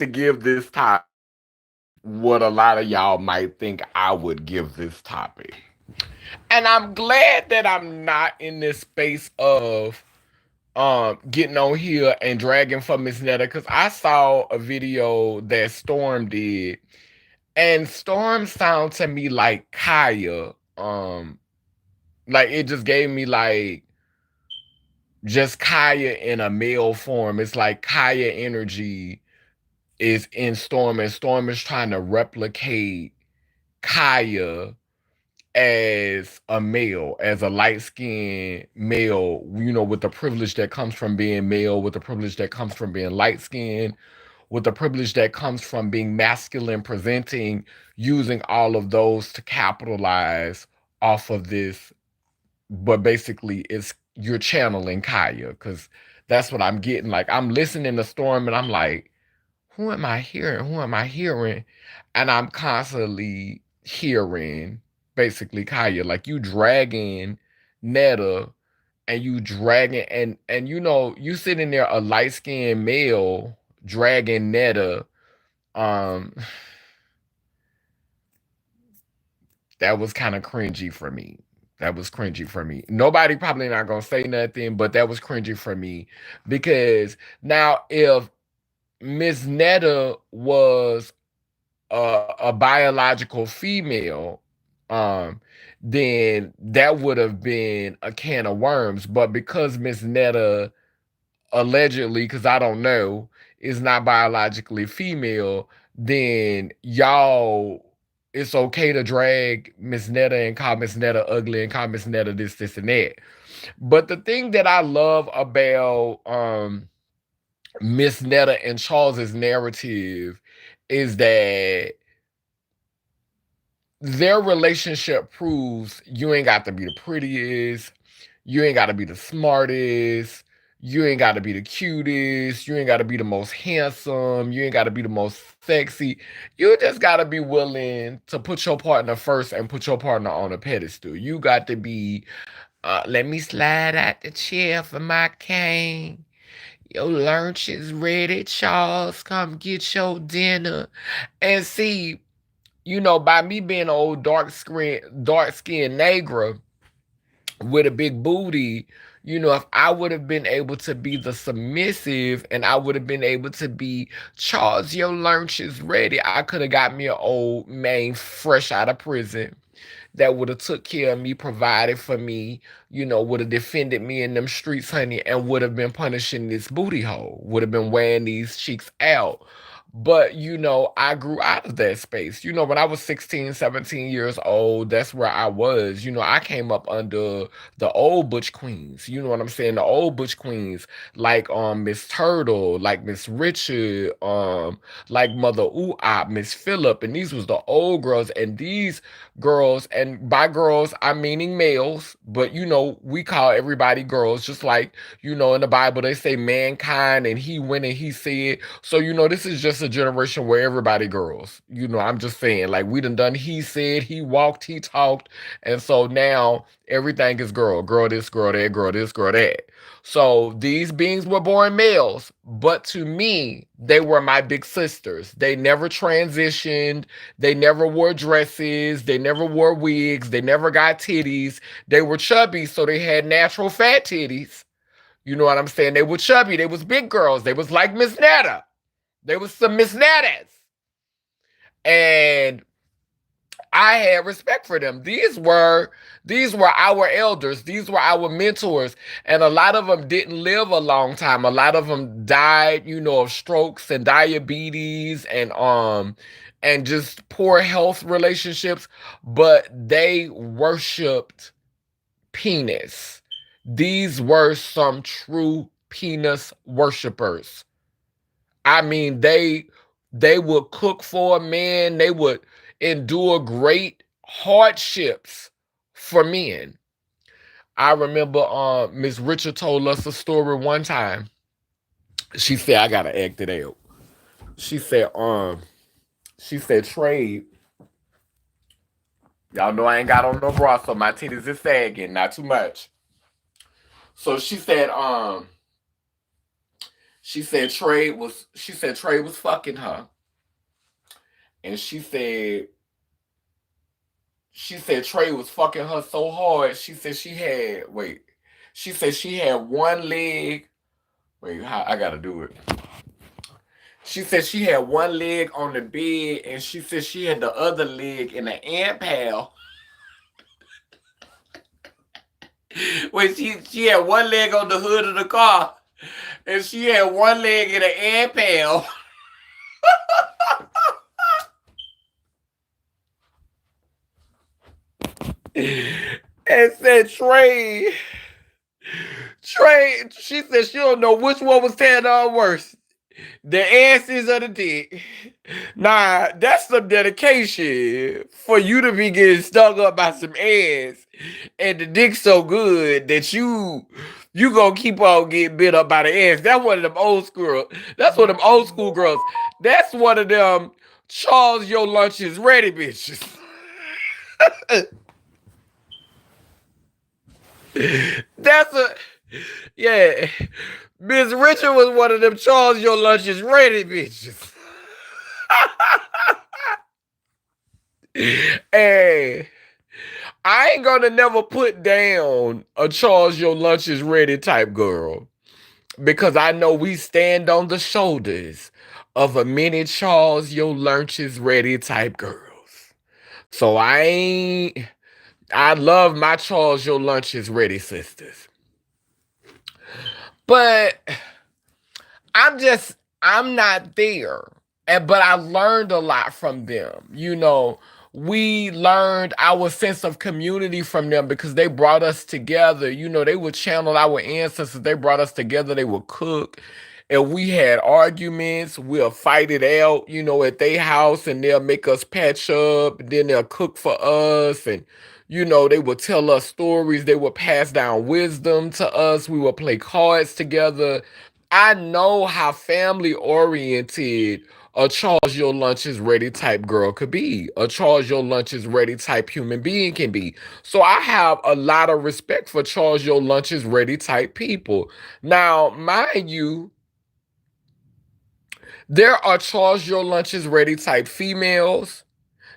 to give this topic what a lot of y'all might think I would give this topic. And I'm glad that I'm not in this space of getting on here and dragging for Miss Netta, because I saw a video that Storm did, and Storm sounds to me like Kaya. Like it just gave me like just Kaya in a male form. It's like Kaya energy is in Storm, and Storm is trying to replicate Kaya as a male, as a light skinned male, with the privilege that comes from being male, with the privilege that comes from being light skinned, with the privilege that comes from being masculine presenting, using all of those to capitalize off of this. But basically, it's you're channeling Kaya, because that's what I'm getting. Like, I'm listening to Storm and I'm like, who am I hearing? Who am I hearing? And I'm constantly hearing basically Kaya. Like, you dragging Netta, and you dragging and you sitting there, a light-skinned male dragging Netta. Um that was kind of cringy for me. That was cringy for me. Nobody probably not gonna say nothing, but that was cringy for me. Because now, if Miss Netta was a biological female, um, then that would have been a can of worms. But because Miss Netta allegedly, because I don't know, is not biologically female, then y'all, it's okay to drag Miss Netta and call Miss Netta ugly and call Miss Netta this, this, and that. But the thing that I love about Miss Netta and Charles's narrative is that their relationship proves you ain't got to be the prettiest, you ain't got to be the smartest, you ain't got to be the cutest, you ain't got to be the most handsome, you ain't got to be the most sexy. You just got to be willing to put your partner first and put your partner on a pedestal. You got to be, let me slide out the chair for my cane. Your lunch is ready, Charles. Come get your dinner. And see, by me being an old dark skinned Negra with a big booty, if I would have been able to be the submissive, and I would have been able to be, Charles, your lunch is ready, I could have got me an old man fresh out of prison that would have took care of me, provided for me, would have defended me in them streets, honey, and would have been punishing this booty hole, would have been wearing these cheeks out. But, I grew out of that space. When I was 16, 17 years old, that's where I was. I came up under the old Butch Queens. You know what I'm saying? The old Butch Queens, like Miss Turtle, like Miss Richard, like Mother Ooh Miss Phillip, and these was the old girls, and these girls, and by girls I'm meaning males, but we call everybody girls, just like in the Bible they say mankind, and he went and he said. So this is just a generation where everybody girls. I'm just saying, like, we done he said, he walked, he talked, and so now everything is girl, girl this, girl that, girl this, girl that. So these beings were born males, but to me, they were my big sisters. They never transitioned. They never wore dresses. They never wore wigs. They never got titties. They were chubby, so they had natural fat titties. You know what I'm saying? They were chubby. They was big girls. They was like Miss Netta. They was some Miss Nettas. And I had respect for them. These were our elders. These were our mentors. And a lot of them didn't live a long time. A lot of them died, of strokes and diabetes and just poor health relationships, but they worshiped penis. These were some true penis worshipers. I mean, they would cook for a man. They would endure great hardships for men. I remember Miss Richard told us a story one time. She said, I gotta act it out. She said, Trade, y'all know I ain't got on no bra, so my titties is sagging, not too much. So she said, She said Trey was fucking her, and she said Trey was fucking her so hard. She said she had one leg. Wait, how I gotta do it. She said she had one leg on the bed, and she said she had the other leg in an ant pal. When she had one leg on the hood of the car, and she had one leg in an ant pal. And said she said she don't know which one was tearing on worse. The asses of the dick. Nah, that's some dedication for you to be getting stung up by some ass, and the dick so good that you gonna keep on getting bit up by the ass. That's one of them old school. That's one of them old school girls. That's one of them Charles your lunch is ready bitches. That's a yeah. Miss Richard was one of them Charles your lunch is ready bitches. Hey, I ain't gonna never put down a Charles your lunch is ready type girl because I know we stand on the shoulders of a many Charles your lunch is ready type girls. So I love my Charles your lunch is ready sisters. But I'm not there. But I learned a lot from them. We learned our sense of community from them because they brought us together. They would channel our ancestors. They brought us together. They would cook. And we had arguments. We'll fight it out, at their house, and they'll make us patch up. And then they'll cook for us. And, they would tell us stories. They would pass down wisdom to us. We would play cards together. I know how family oriented a Charles Your Lunch is Ready type girl could be. A Charles Your Lunch is Ready type human being can be. So I have a lot of respect for Charles Your Lunch is Ready type people. Now, mind you, there are Charles Your Lunch is Ready type females.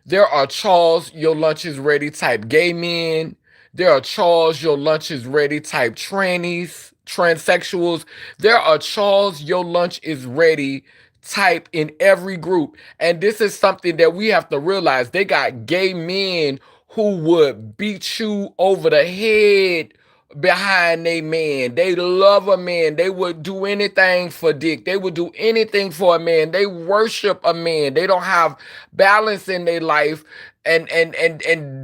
There are Charles Your Lunch is Ready type gay men. There are Charles Your Lunch is Ready type transsexuals. There are Charles Your Lunch is Ready type in every group. And this is something that we have to realize. They got gay men who would beat you over the head behind a man. They love a man. They would do anything for dick. They would do anything for a man. They worship a man. They don't have balance in their life. And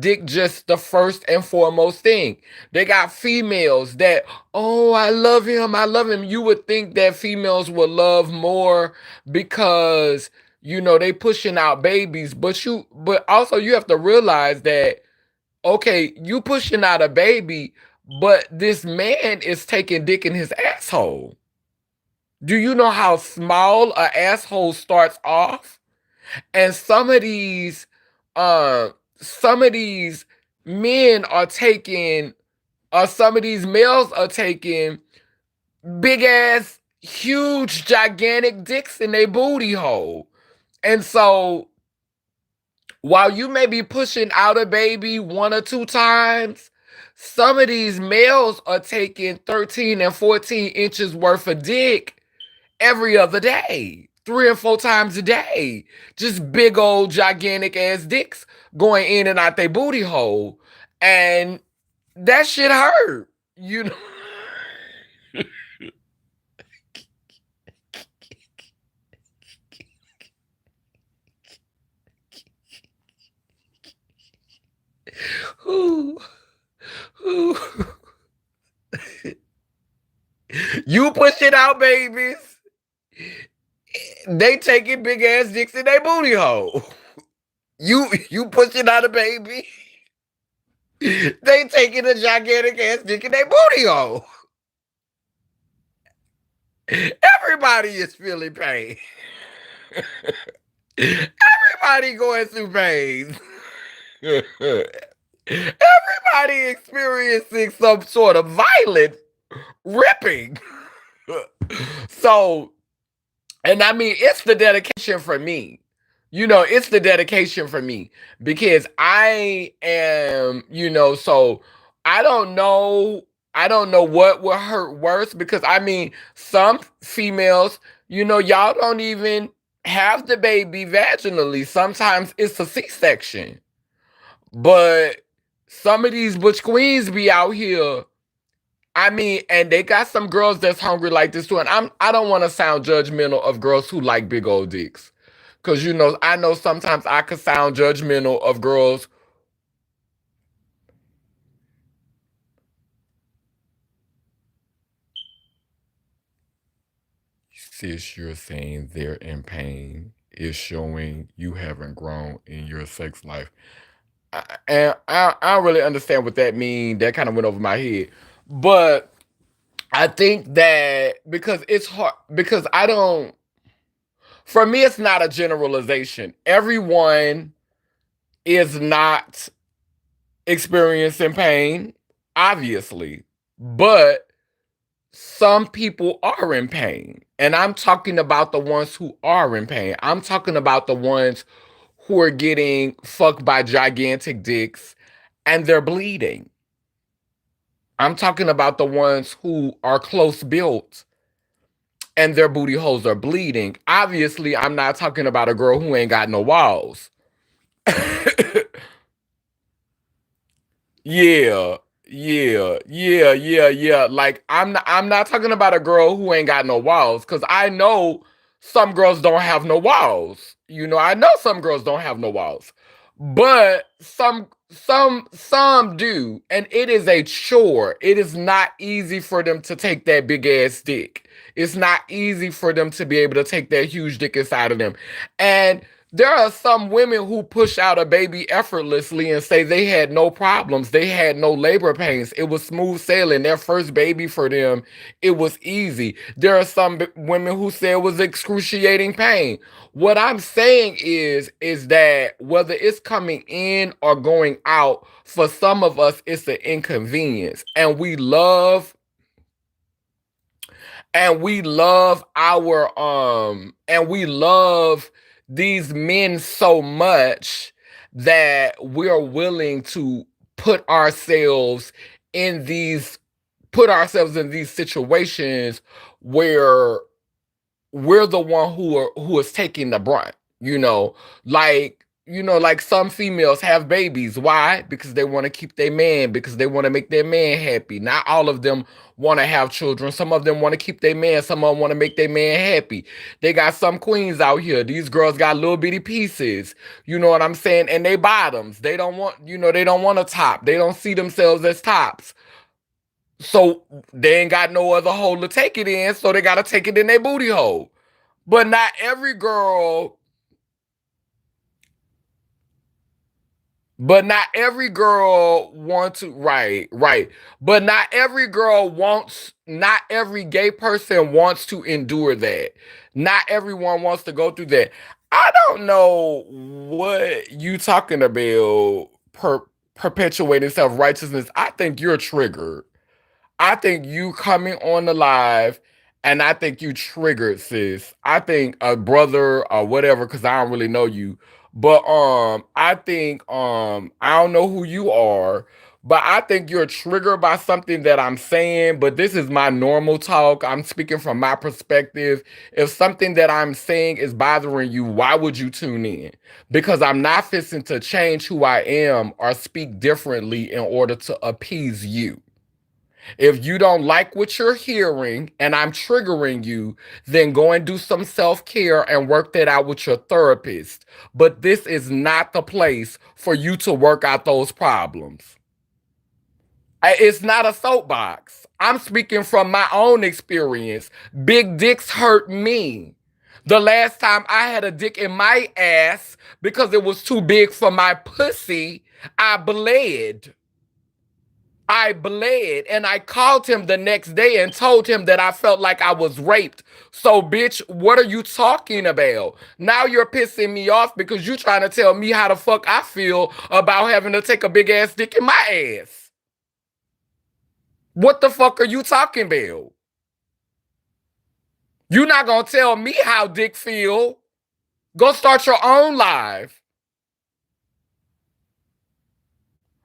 dick just the first and foremost thing. They got females that, oh, I love him. I love him. You would think that females would love more because they pushing out babies, but also you have to realize that okay, you pushing out a baby, but this man is taking dick in his asshole. Do you know how small a asshole starts off? And some of these men are taking, or some of these males are taking big ass, huge, gigantic dicks in their booty hole. And so while you may be pushing out a baby one or two times, some of these males are taking 13 and 14 inches worth of dick every other day, 3 and 4 times a day. Just big old gigantic ass dicks going in and out their booty hole. And that shit hurt, you know. Ooh, ooh. You push it out, babies. They taking big ass dicks in their booty hole. You pushing out a baby. They taking a gigantic ass dick in their booty hole. Everybody is feeling pain. Everybody going through pain. Everybody experiencing some sort of violent ripping. So, and I mean, it's the dedication for me. It's the dedication for me because I am, so I don't know. I don't know what will hurt worse because I mean, some females, y'all don't even have the baby vaginally. Sometimes it's a C-section. But some of these butch queens be out here. I mean, and they got some girls that's hungry like this too. And I don't want to sound judgmental of girls who like big old dicks. Cause I know sometimes I could sound judgmental of girls. Sis, you're saying they're in pain is showing you haven't grown in your sex life. And I don't really understand what that means. That kind of went over my head. But I think that because it's hard, because I don't, for me, it's not a generalization. Everyone is not experiencing pain, obviously, but some people are in pain. And I'm talking about the ones who are in pain. I'm talking about the ones who are getting fucked by gigantic dicks and they're bleeding. I'm talking about the ones who are close built and their booty holes are bleeding. Obviously, I'm not talking about a girl who ain't got no walls. Yeah, yeah. Like I'm not talking about a girl who ain't got no walls, because I know some girls don't have no walls. I know some girls don't have no walls. But some do, and it is a chore. It is not easy for them to take that big ass dick. It's not easy for them to be able to take that huge dick inside of them. And there are some women who push out a baby effortlessly and say they had no problems. They had no labor pains. It was smooth sailing. Their first baby for them, it was easy. There are some women who say it was excruciating pain. What I'm saying is that whether it's coming in or going out, for some of us, it's an inconvenience. And we love these men so much that we're willing to put ourselves in these put ourselves in these situations where we're the one who is taking the brunt, like some females have babies. Why? Because they want to keep their man, because they want to make their man happy. Not all of them want to have children. Some of them want to keep their man, some of them want to make their man happy. They got some queens out here. These girls got little bitty pieces, you know what I'm saying? And they bottoms. They don't want a top. They don't see themselves as tops. So they ain't got no other hole to take it in, so they gotta take it in their booty hole. But not every girl, but not every girl wants to, right. But not every gay person wants to endure that. Not everyone wants to go through that. I don't know what you talking about perpetuating self-righteousness. I think you're triggered. I think you coming on the live, and I think you triggered, sis. I think a brother or whatever, because I don't really know you. But I think I don't know who you are, but I think you're triggered by something that I'm saying. But this is my normal talk. I'm speaking from my perspective. If something that I'm saying is bothering you, why would you tune in? Because I'm not fixing to change who I am or speak differently in order to appease you. If you don't like what you're hearing and I'm triggering you, then go and do some self care and work that out with your therapist. But this is not the place for you to work out those problems. It's not a soapbox. I'm speaking from my own experience. Big dicks hurt me. The last time I had a dick in my ass because it was too big for my pussy, I bled. I bled, and I called him the next day and told him that I felt like I was raped. So, bitch, what are you talking about? Now you're pissing me off because you're trying to tell me how the fuck I feel about having to take a big ass dick in my ass. What the fuck are you talking about? You're not gonna tell me how dick feel. Go start your own live.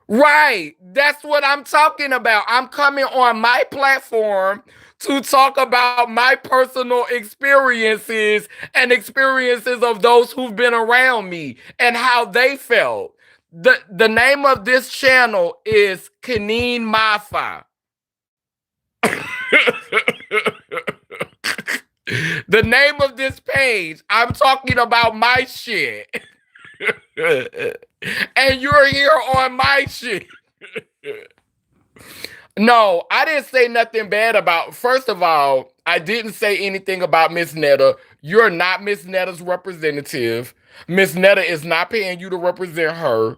Right. That's what I'm talking about. I'm coming on my platform to talk about my personal experiences and experiences of those who've been around me and how they felt. The name of this channel is Kaneen Mafa. The name of this page, I'm talking about my shit. And you're here on my shit. No, I didn't say nothing bad about. First of all, I didn't say anything about Miss Netta. You're not Miss Netta's representative. Miss Netta is not paying you to represent her.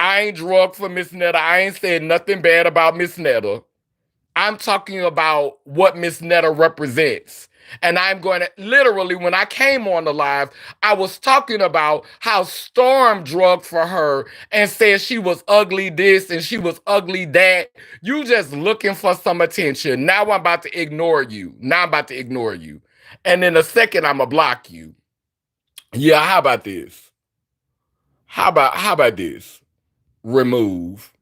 I ain't drugged for Miss Netta. I ain't said nothing bad about Miss Netta. I'm talking about what Miss Netta represents. And I'm going to literally, when I came on the live, I was talking about how Storm drugged for her and said she was ugly this and she was ugly that. You just looking for some attention. Now I'm about to ignore you. Now I'm about to ignore you. And in a second, I'm going to block you. Yeah, how about this? How about this? Remove.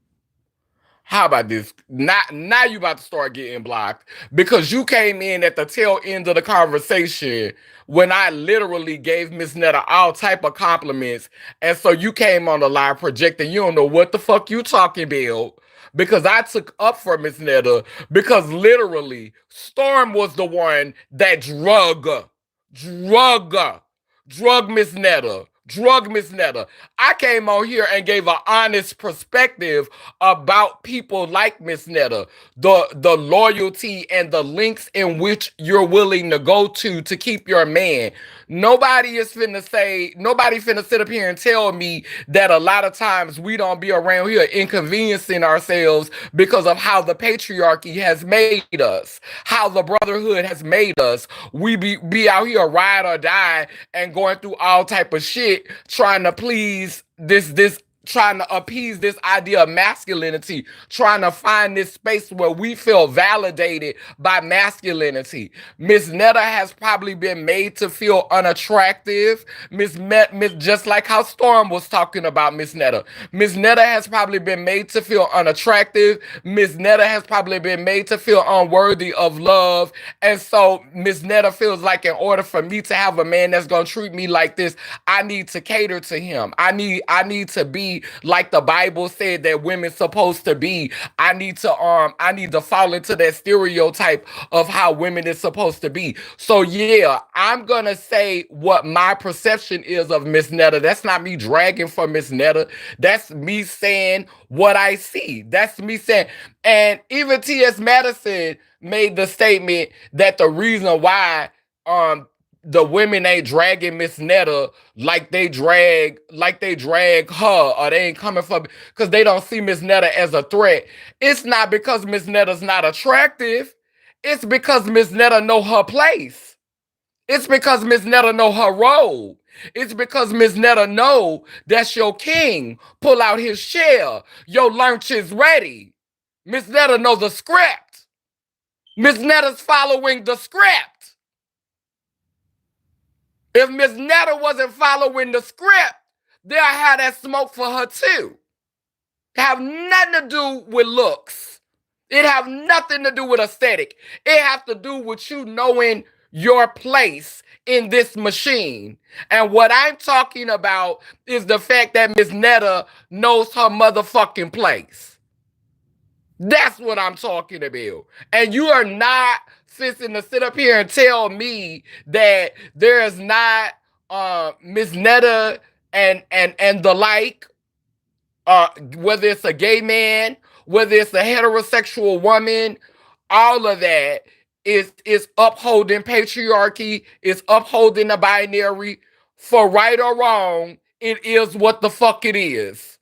How about this? Now you about to start getting blocked because you came in at the tail end of the conversation when I literally gave Miss Netta all type of compliments, and so you came on the live projecting. You don't know what the fuck you talking about because I took up for Miss Netta because literally Storm was the one that drug, drug Miss Netta. Drug Miss Netta. I came on here and gave an honest perspective about people like Miss Netta, the loyalty and the links in which you're willing to go to keep your man. Nobody finna sit up here and tell me that a lot of times we don't be around here inconveniencing ourselves because of how the patriarchy has made us, how the brotherhood has made us. We be out here ride or die and going through all type of shit trying to please this trying to appease this idea of masculinity, trying to find this space where we feel validated by masculinity. Miss Netta has probably been made to feel unattractive. Miss just like how Storm was talking about Miss Netta. Miss Netta has probably been made to feel unattractive. Miss Netta has probably been made to feel unworthy of love. And so Miss Netta feels like in order for me to have a man that's gonna treat me like this, I need to cater to him. I need to be like the Bible said that women's supposed to be. I need to fall into that stereotype of how women is supposed to be. So yeah, I'm gonna say what my perception is of Miss Netta. That's not me dragging for Miss Netta. That's me saying what I see. That's me saying. And even T.S. Madison made the statement that the reason why the women ain't dragging Miss Netta like they drag her, or they ain't coming for because they don't see Miss Netta as a threat. It's not because Miss Netta's not attractive. It's because Miss Netta know her place. It's because Miss Netta know her role. It's because Miss Netta know that's your king. Pull out his shell. Your lunch is ready. Miss Netta know the script. Miss Netta's following the script. If Miss Netta wasn't following the script, they'll have that smoke for her too. It have nothing to do with looks. It have nothing to do with aesthetic. It have to do with you knowing your place in this machine. And what I'm talking about is the fact that Miss Netta knows her motherfucking place. That's what I'm talking about. And you are not fixing to sit up here and tell me that there is not Miss Netta and the like, whether it's a gay man, whether it's a heterosexual woman, all of that is upholding patriarchy, is upholding the binary. For right or wrong, it is what the fuck it is.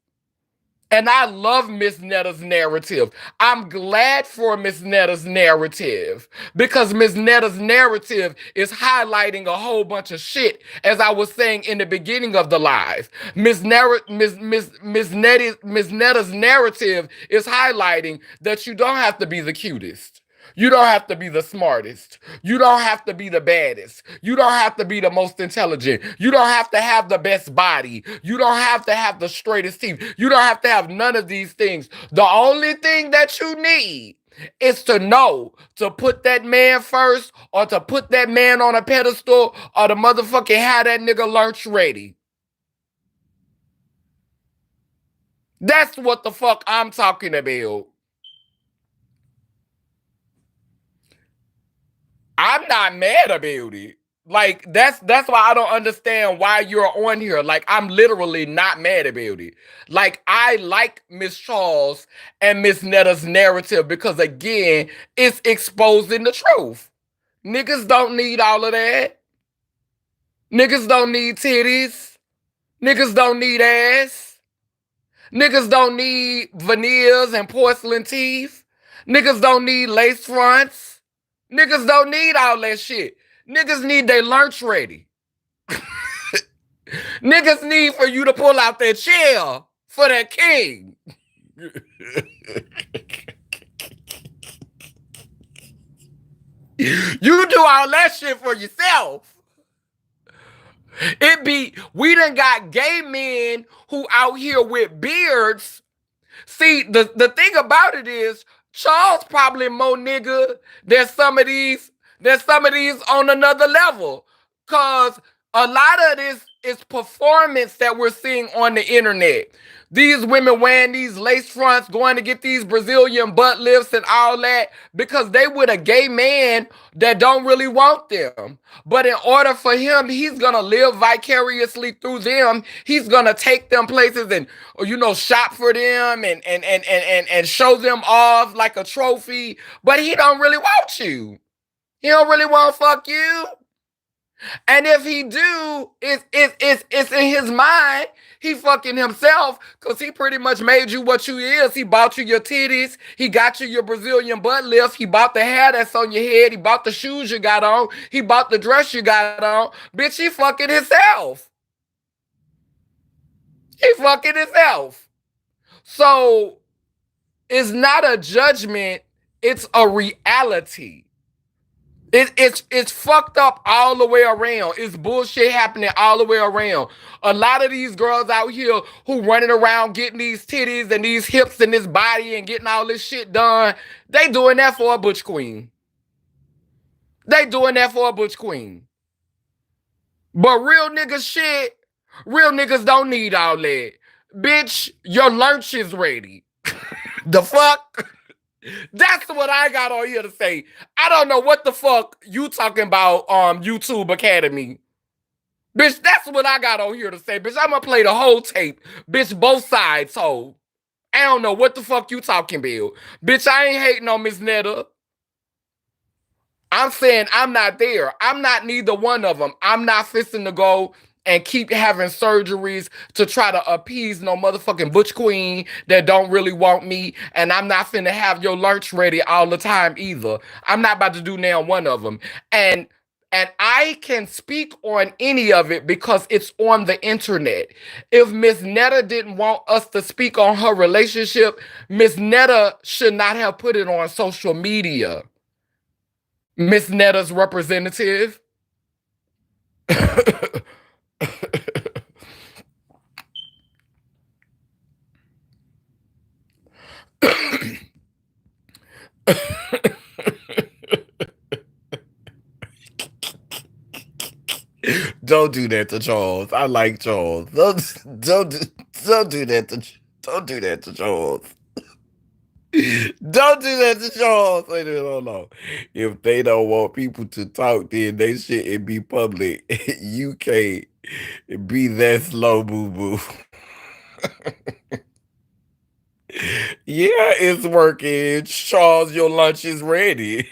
And I love Miss Netta's narrative. I'm glad for Miss Netta's narrative because Miss Netta's narrative is highlighting a whole bunch of shit, as I was saying in the beginning of the live. Miss Netta's narrative is highlighting that you don't have to be the cutest. You don't have to be the smartest. You don't have to be the baddest. You don't have to be the most intelligent. You don't have to have the best body. You don't have to have the straightest teeth. You don't have to have none of these things. The only thing that you need is to know to put that man first or to put that man on a pedestal or to motherfucking have that nigga lunch ready. That's what the fuck I'm talking about. I'm not mad about it. Like that's why I don't understand why you're on here. Like I'm literally not mad about it. Like I like Miss Charles and Miss Netta's narrative because again, it's exposing the truth. Niggas don't need all of that. Niggas don't need titties. Niggas don't need ass. Niggas don't need veneers and porcelain teeth. Niggas don't need lace fronts. Niggas don't need all that shit. Niggas need their lunch ready. Niggas need for you to pull out that chair for that king. You do all that shit for yourself. We done got gay men who out here with beards. See, the thing about it is, Charles probably more nigga than some of these on another level. Cause a lot of this is performance that we're seeing on the internet. These women wearing these lace fronts, going to get these Brazilian butt lifts and all that because they with a gay man that don't really want them. But in order for him, he's gonna live vicariously through them. He's gonna take them places and shop for them and show them off like a trophy. But he don't really want you. He don't really want to fuck you. And if he do, it's in his mind. He fucking himself because he pretty much made you what you is. He bought you your titties. He got you your Brazilian butt lift. He bought the hair that's on your head. He bought the shoes you got on. He bought the dress you got on. Bitch, he fucking himself. He fucking himself. So it's not a judgment. It's a reality. It's fucked up all the way around. It's bullshit happening all the way around. A lot of these girls out here who running around getting these titties and these hips and this body and getting all this shit done, they doing that for a butch queen. They doing that for a butch queen. But real niggas don't need all that. Bitch, your lunch is ready. The fuck? That's what I got on here to say. I don't know what the fuck you talking about YouTube Academy. Bitch, that's what I got on here to say. Bitch, I'm gonna play the whole tape. Bitch, both sides, so I don't know what the fuck you talking about. Bitch, I ain't hating on Miss Netta. I'm saying I'm not there. I'm not neither one of them. I'm not fisting to go and keep having surgeries to try to appease no motherfucking butch queen that don't really want me. And I'm not finna have your lunch ready all the time either. I'm not about to do now one of them. And I can speak on any of it because it's on the internet. If Miss Netta didn't want us to speak on her relationship, Miss Netta should not have put it on social media. Miss Netta's representative. Don't do that to Charles. I like Charles. Don't do that to don't do that to Charles. Don't do that to Charles. Wait a minute, hold on. If they don't want people to talk, then they shouldn't be public. You can't be that slow, boo boo. Yeah, it's working. Charles, your lunch is ready.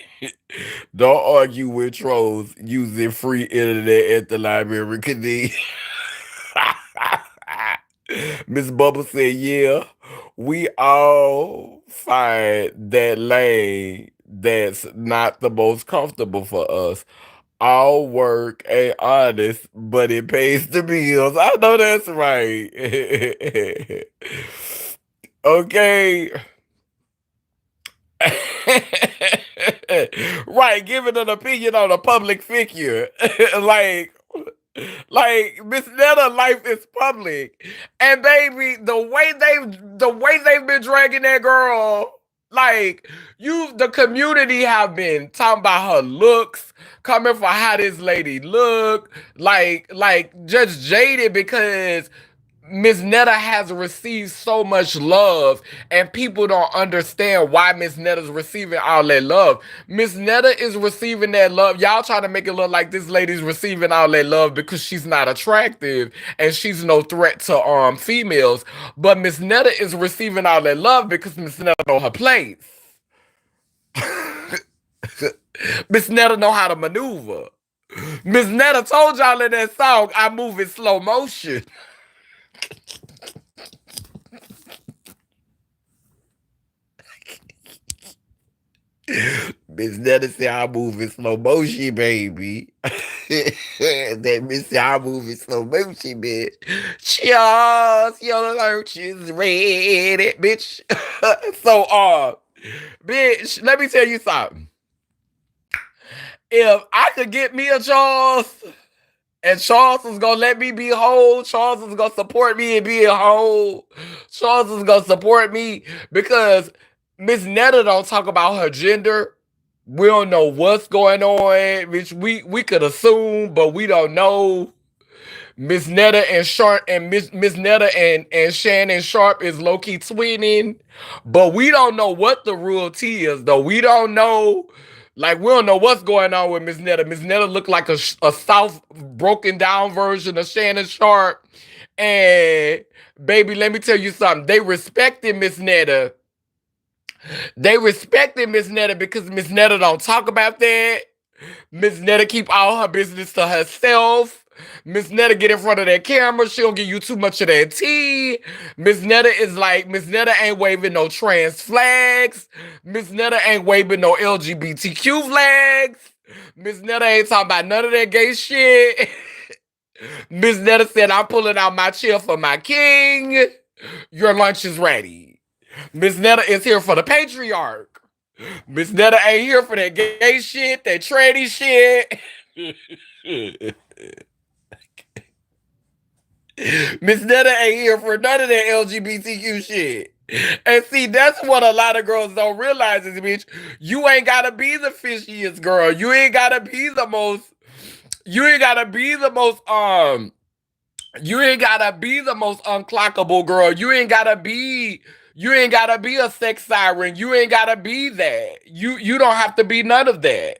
Don't argue with trolls using free internet at the library. Miss Bubba said, yeah, we all find that lane that's not the most comfortable for us. All work ain't honest, but it pays the bills. I know that's right. Okay. Right, giving an opinion on a public figure. like Miss Netta life is public. And baby, the way they've been dragging that girl, like the community have been talking about her looks, coming for how this lady look, like just jaded because Miss Netta has received so much love, and people don't understand why Miss Netta's receiving all that love. Miss Netta is receiving that love. Y'all trying to make it look like this lady's receiving all that love because she's not attractive and she's no threat to females. But Miss Netta is receiving all that love because Miss Netta know her place. Miss Netta know how to maneuver. Miss Netta told y'all in that song, I move in slow motion. Miss Netta said I move in slow motion, baby. That Miss I move in slow motion, bitch. Cheers, your lunch is ready, bitch. So, bitch, let me tell you something. If I could get me a Charles, and Charles is gonna let me be whole. Charles is gonna support me in being whole. Charles is gonna support me because Miss Netta don't talk about her gender. We don't know what's going on, which we could assume, but we don't know. Miss Netta and Sharp and Miss Netta and Shannon Sharp is low key twinning, but we don't know what the real tea is though. We don't know. Like we don't know what's going on with Miss Netta. Miss Netta looked like a soft broken down version of Shannon Sharp. And baby, let me tell you something. They respected Miss Netta. They respected Miss Netta because Miss Netta don't talk about that. Miss Netta keep all her business to herself. Miss Netta get in front of that camera. She don't give you too much of that tea. Miss Netta is like, Miss Netta ain't waving no trans flags. Miss Netta ain't waving no LGBTQ flags. Miss Netta ain't talking about none of that gay shit. Miss Netta said, I'm pulling out my chair for my king. Your lunch is ready. Miss Netta is here for the patriarch. Miss Netta ain't here for that gay shit, that tranny shit. Miss Netta ain't here for none of that LGBTQ shit. And see, that's what a lot of girls don't realize is, bitch, you ain't gotta be the fishiest girl. You ain't gotta be the most, you ain't gotta be the most, you ain't gotta be the most unclockable girl. You ain't gotta be a sex siren. You ain't gotta be that. You don't have to be none of that.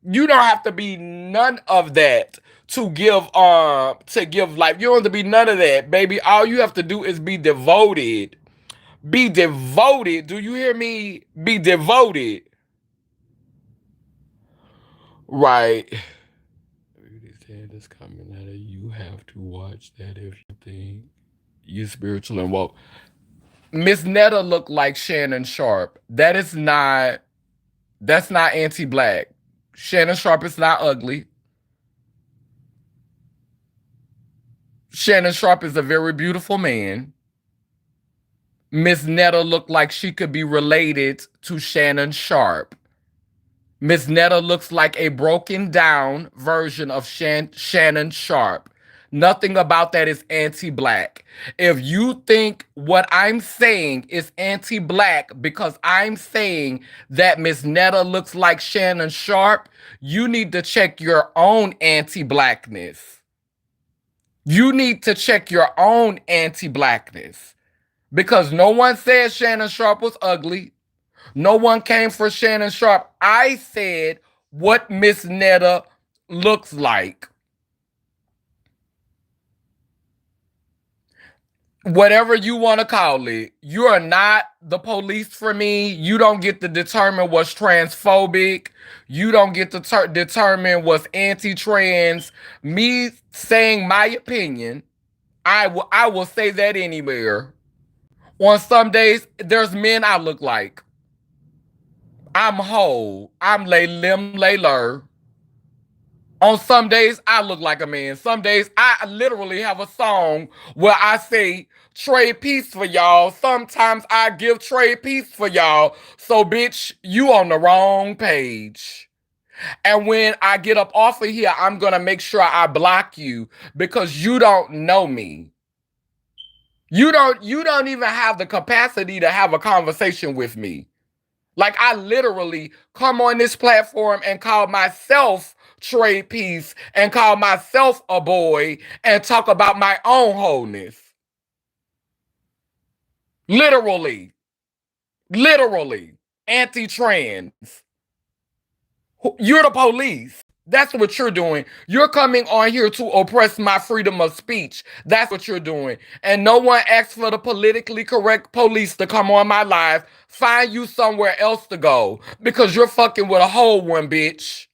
You don't have to be none of that to give life. You don't have to be none of that, baby. All you have to do is be devoted. Be devoted. Do you hear me? Be devoted. Right. This coming out of you have to watch that if you think you spiritual and woke. Miss Netta looked like Shannon Sharp. That's not anti-black. Shannon Sharp is not ugly. Shannon Sharp is a very beautiful man. Miss Netta looked like she could be related to Shannon Sharp. Miss Netta looks like a broken down version of Shannon Sharp. Nothing about that is anti-black. If you think what I'm saying is anti-black because I'm saying that Miss Netta looks like Shannon Sharp, you need to check your own anti-blackness. You need to check your own anti-blackness. Because no one said Shannon Sharp was ugly. No one came for Shannon Sharp. I said what Miss Netta looks like. Whatever you want to call it. You are not the police for me. You don't get to determine what's transphobic. You don't get to determine what's anti-trans. Me saying my opinion, I will say that anywhere. On some days, there's men I look like. I'm whole. I'm lay lim lay lur. On some days, I look like a man. Some days, I literally have a song where I say, trade peace for y'all. Sometimes I give trade peace for y'all. So, bitch, you on the wrong page. And when I get up off of here, I'm going to make sure I block you because you don't know me. You don't even have the capacity to have a conversation with me. Like, I literally come on this platform and call myself Trade Peace and call myself a boy and talk about my own wholeness. Literally. Literally. Anti-trans. You're the police. That's what you're doing. You're coming on here to oppress my freedom of speech. That's what you're doing. And no one asked for the politically correct police to come on my live. Find you somewhere else to go because you're fucking with a whole one, bitch.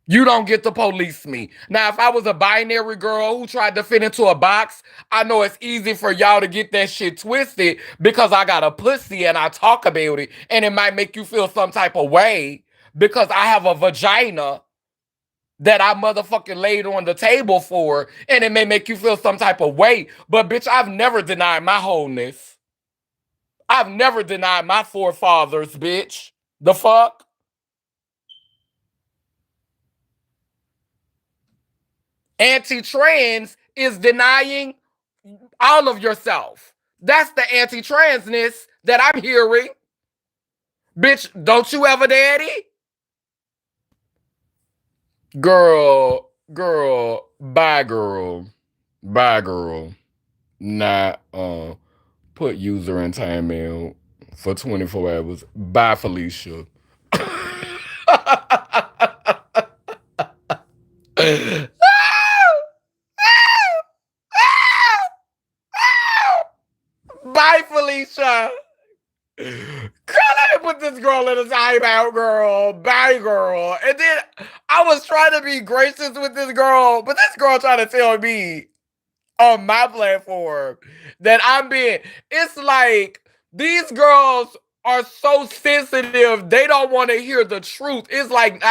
You don't get to police me. Now, if I was a binary girl who tried to fit into a box, I know it's easy for y'all to get that shit twisted because I got a pussy and I talk about it and it might make you feel some type of way because I have a vagina that I motherfucking laid on the table for and it may make you feel some type of way. But bitch, I've never denied my wholeness. I've never denied my forefathers, bitch. The fuck? Anti-trans is denying all of yourself. That's the anti-transness that I'm hearing. Bitch, don't you ever, daddy? Girl, bye, girl. Bye, girl. Not put user in timeout for 24 hours. Bye, Felicia. Bye, Felicia. Girl, let me put this girl in a timeout, girl. Bye, girl. And then I was trying to be gracious with this girl, but this girl trying to tell me on my platform that I'm being. It's like these girls are so sensitive. They don't want to hear the truth. It's like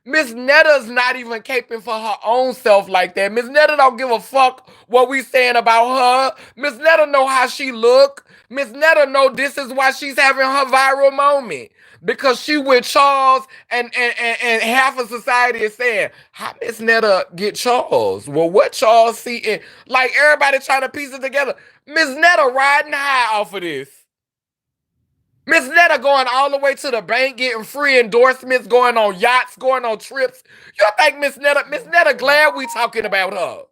Miss Netta's not even caping for her own self like that. Miss Netta don't give a fuck what we saying about her. Miss Netta know how she look. Miss Netta know this is why she's having her viral moment. Because she with Charles and half of society is saying, how Miss Netta get Charles? Well, what Charles see in, like everybody trying to piece it together. Miss Netta riding high off of this. Miss Netta going all the way to the bank, getting free endorsements, going on yachts, going on trips. You think Miss Netta glad we talking about her.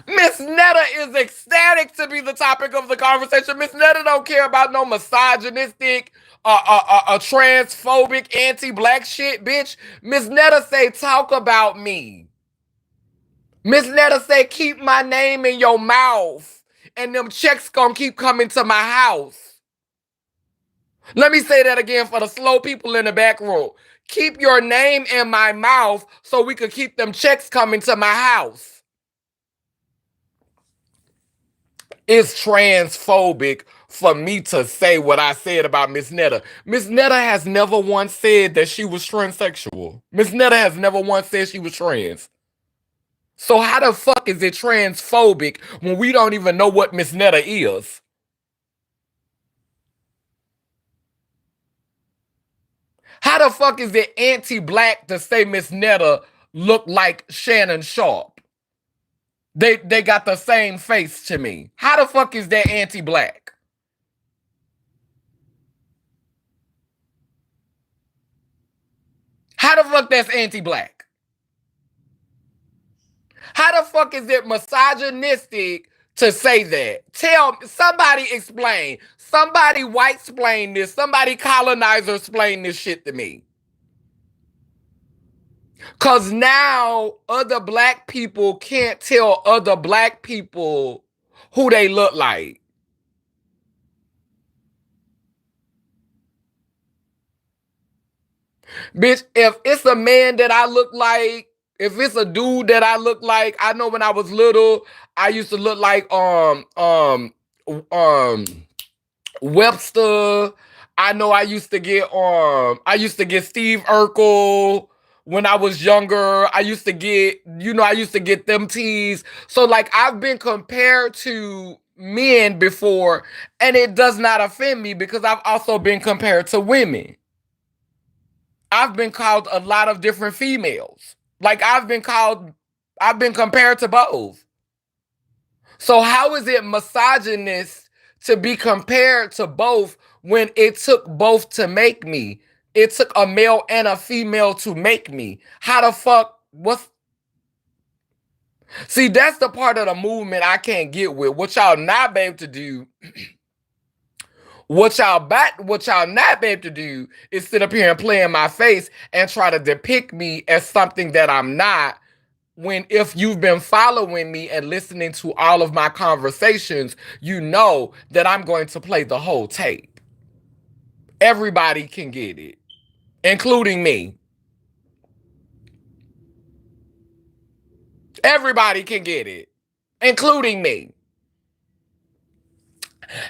Miss Netta is ecstatic to be the topic of the conversation. Miss Netta don't care about no misogynistic, transphobic, anti-black shit, bitch. Miss Netta say, talk about me. Miss Netta say, keep my name in your mouth, and them checks gonna keep coming to my house. Let me say that again for the slow people in the back row. Keep your name in my mouth so we could keep them checks coming to my house. It's transphobic for me to say what I said about Miss Netta. Miss Netta has never once said that she was transsexual. Miss Netta has never once said she was trans. So how the fuck is it transphobic when we don't even know what Miss Netta is? How the fuck is it anti-black to say Miss Netta look like Shannon Sharp? They got the same face to me. How the fuck is that anti-black? How the fuck that's anti-black? How the fuck is it misogynistic to say that? Tell somebody explain. Somebody white explain this. Somebody colonizer explain this shit to me. Cause now other black people can't tell other black people who they look like. Bitch, if it's a man that I look like, if it's a dude that I look like, I know when I was little, I used to look like um Webster. I know I used to get Steve Urkel when I was younger. I used to get them teas. So like I've been compared to men before, and it does not offend me because I've also been compared to women. I've been called a lot of different females. Like I've been compared to both. So how is it misogynist to be compared to both when it took both to make me? It took a male and a female to make me. How the fuck what's See, that's the part of the movement I can't get with. What y'all not be able to do, what y'all not be able to do is sit up here and play in my face and try to depict me as something that I'm not, when if you've been following me and listening to all of my conversations, you know that I'm going to play the whole tape. Everybody can get it, including me. Everybody can get it, including me.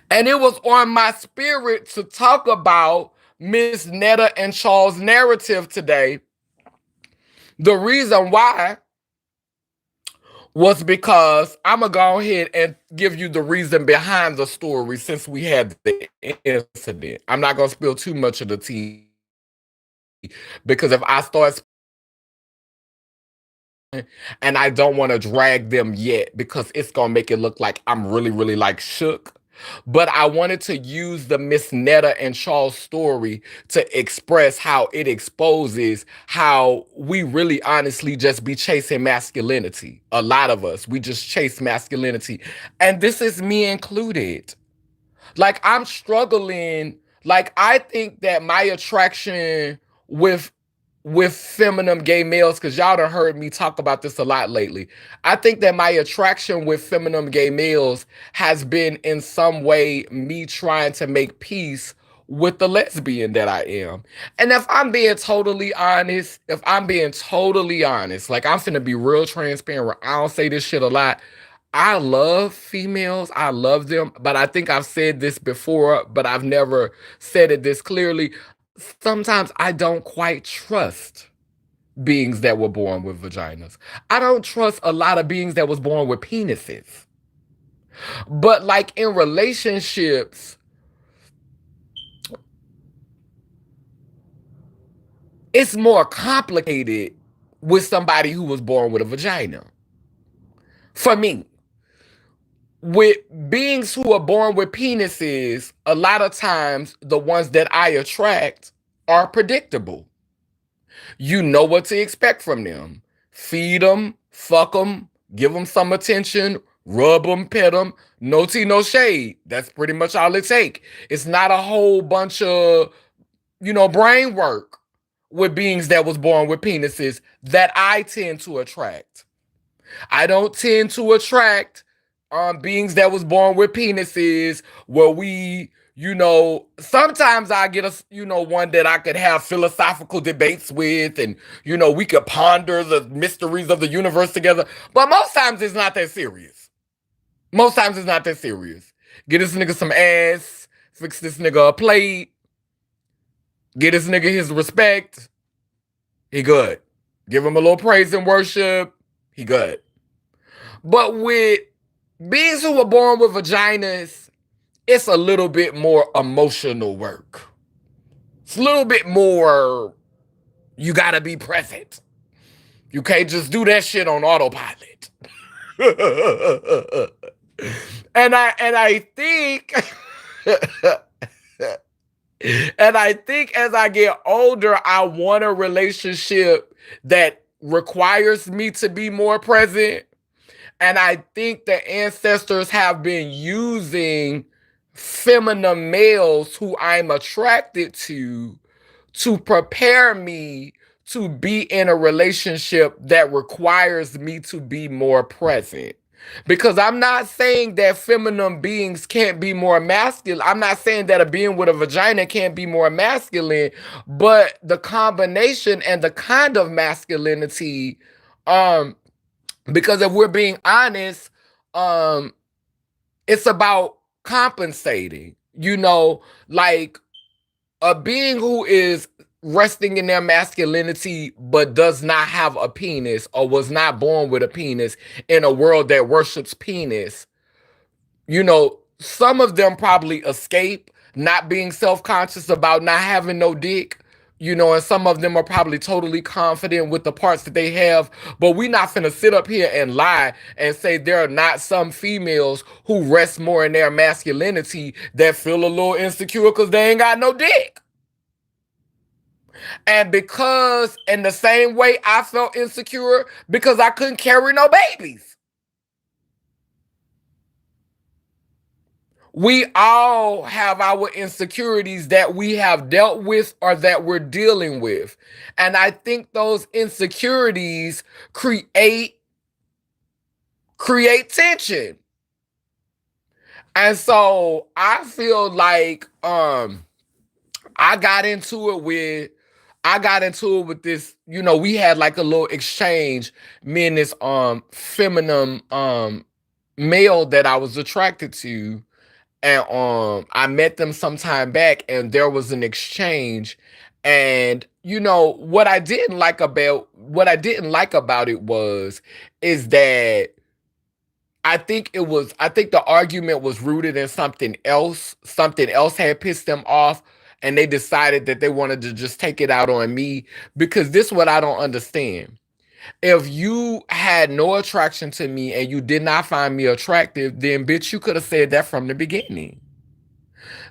And it was on my spirit to talk about Miss Netta and Charles' narrative today. The reason why was because I'm going to go ahead and give you the reason behind the story since we had the incident. I'm not going to spill too much of the tea because if I start, and I don't want to drag them yet because it's going to make it look like I'm really, really like shook. But I wanted to use the Miss Netta and Charles story to express how it exposes how we really honestly just be chasing masculinity. A lot of us, we just chase masculinity. And this is me included. Like I'm struggling. Like I think that my attraction with feminine gay males, because y'all done heard me talk about this a lot lately. I think that my attraction with feminine gay males has been in some way me trying to make peace with the lesbian that I am. And if I'm being totally honest, like I'm finna be real transparent. I don't say this shit a lot. I love females. I love them. But I think I've said this before, but I've never said it this clearly. Sometimes I don't quite trust beings that were born with vaginas. I don't trust a lot of beings that was born with penises. But like in relationships, it's more complicated with somebody who was born with a vagina. For me, with beings who are born with penises, a lot of times the ones that I attract are predictable. You know what to expect from them. Feed them, fuck them, give them some attention, rub them, pet them. No tea, no shade. That's pretty much all it take. It's not a whole bunch of, brain work with beings that was born with penises that I tend to attract. I don't tend to attract beings that was born with penises where sometimes I get one that I could have philosophical debates with and, we could ponder the mysteries of the universe together. But most times it's not that serious. Most times it's not that serious. Get this nigga some ass, fix this nigga a plate, get this nigga his respect, he good. Give him a little praise and worship, he good. But with beings who were born with vaginas, it's a little bit more emotional work. It's a little bit more, you gotta be present. You can't just do that shit on autopilot. and I think and I think as I get older, I want a relationship that requires me to be more present. And I think the ancestors have been using feminine males who I'm attracted to prepare me to be in a relationship that requires me to be more present. Because I'm not saying that feminine beings can't be more masculine. I'm not saying that a being with a vagina can't be more masculine, but the combination and the kind of masculinity, because if we're being honest, um, it's about compensating, like A being who is resting in their masculinity but does not have a penis or was not born with a penis in a world that worships penis, some of them probably escape not being self-conscious about not having no dick. And some of them are probably totally confident with the parts that they have. But we not finna sit up here and lie and say there are not some females who rest more in their masculinity that feel a little insecure because they ain't got no dick. And because in the same way I felt insecure because I couldn't carry no babies. We all have our insecurities that we have dealt with or that we're dealing with. And I think those insecurities create tension. And so I feel like I got into it with this, we had like a little exchange, me and this feminine male that I was attracted to. And I met them some time back and there was an exchange. And what I didn't like about it was is that I think the argument was rooted in something else. Something else had pissed them off and they decided that they wanted to just take it out on me, because this is what I don't understand. If you had no attraction to me and you did not find me attractive, then bitch, you could have said that from the beginning.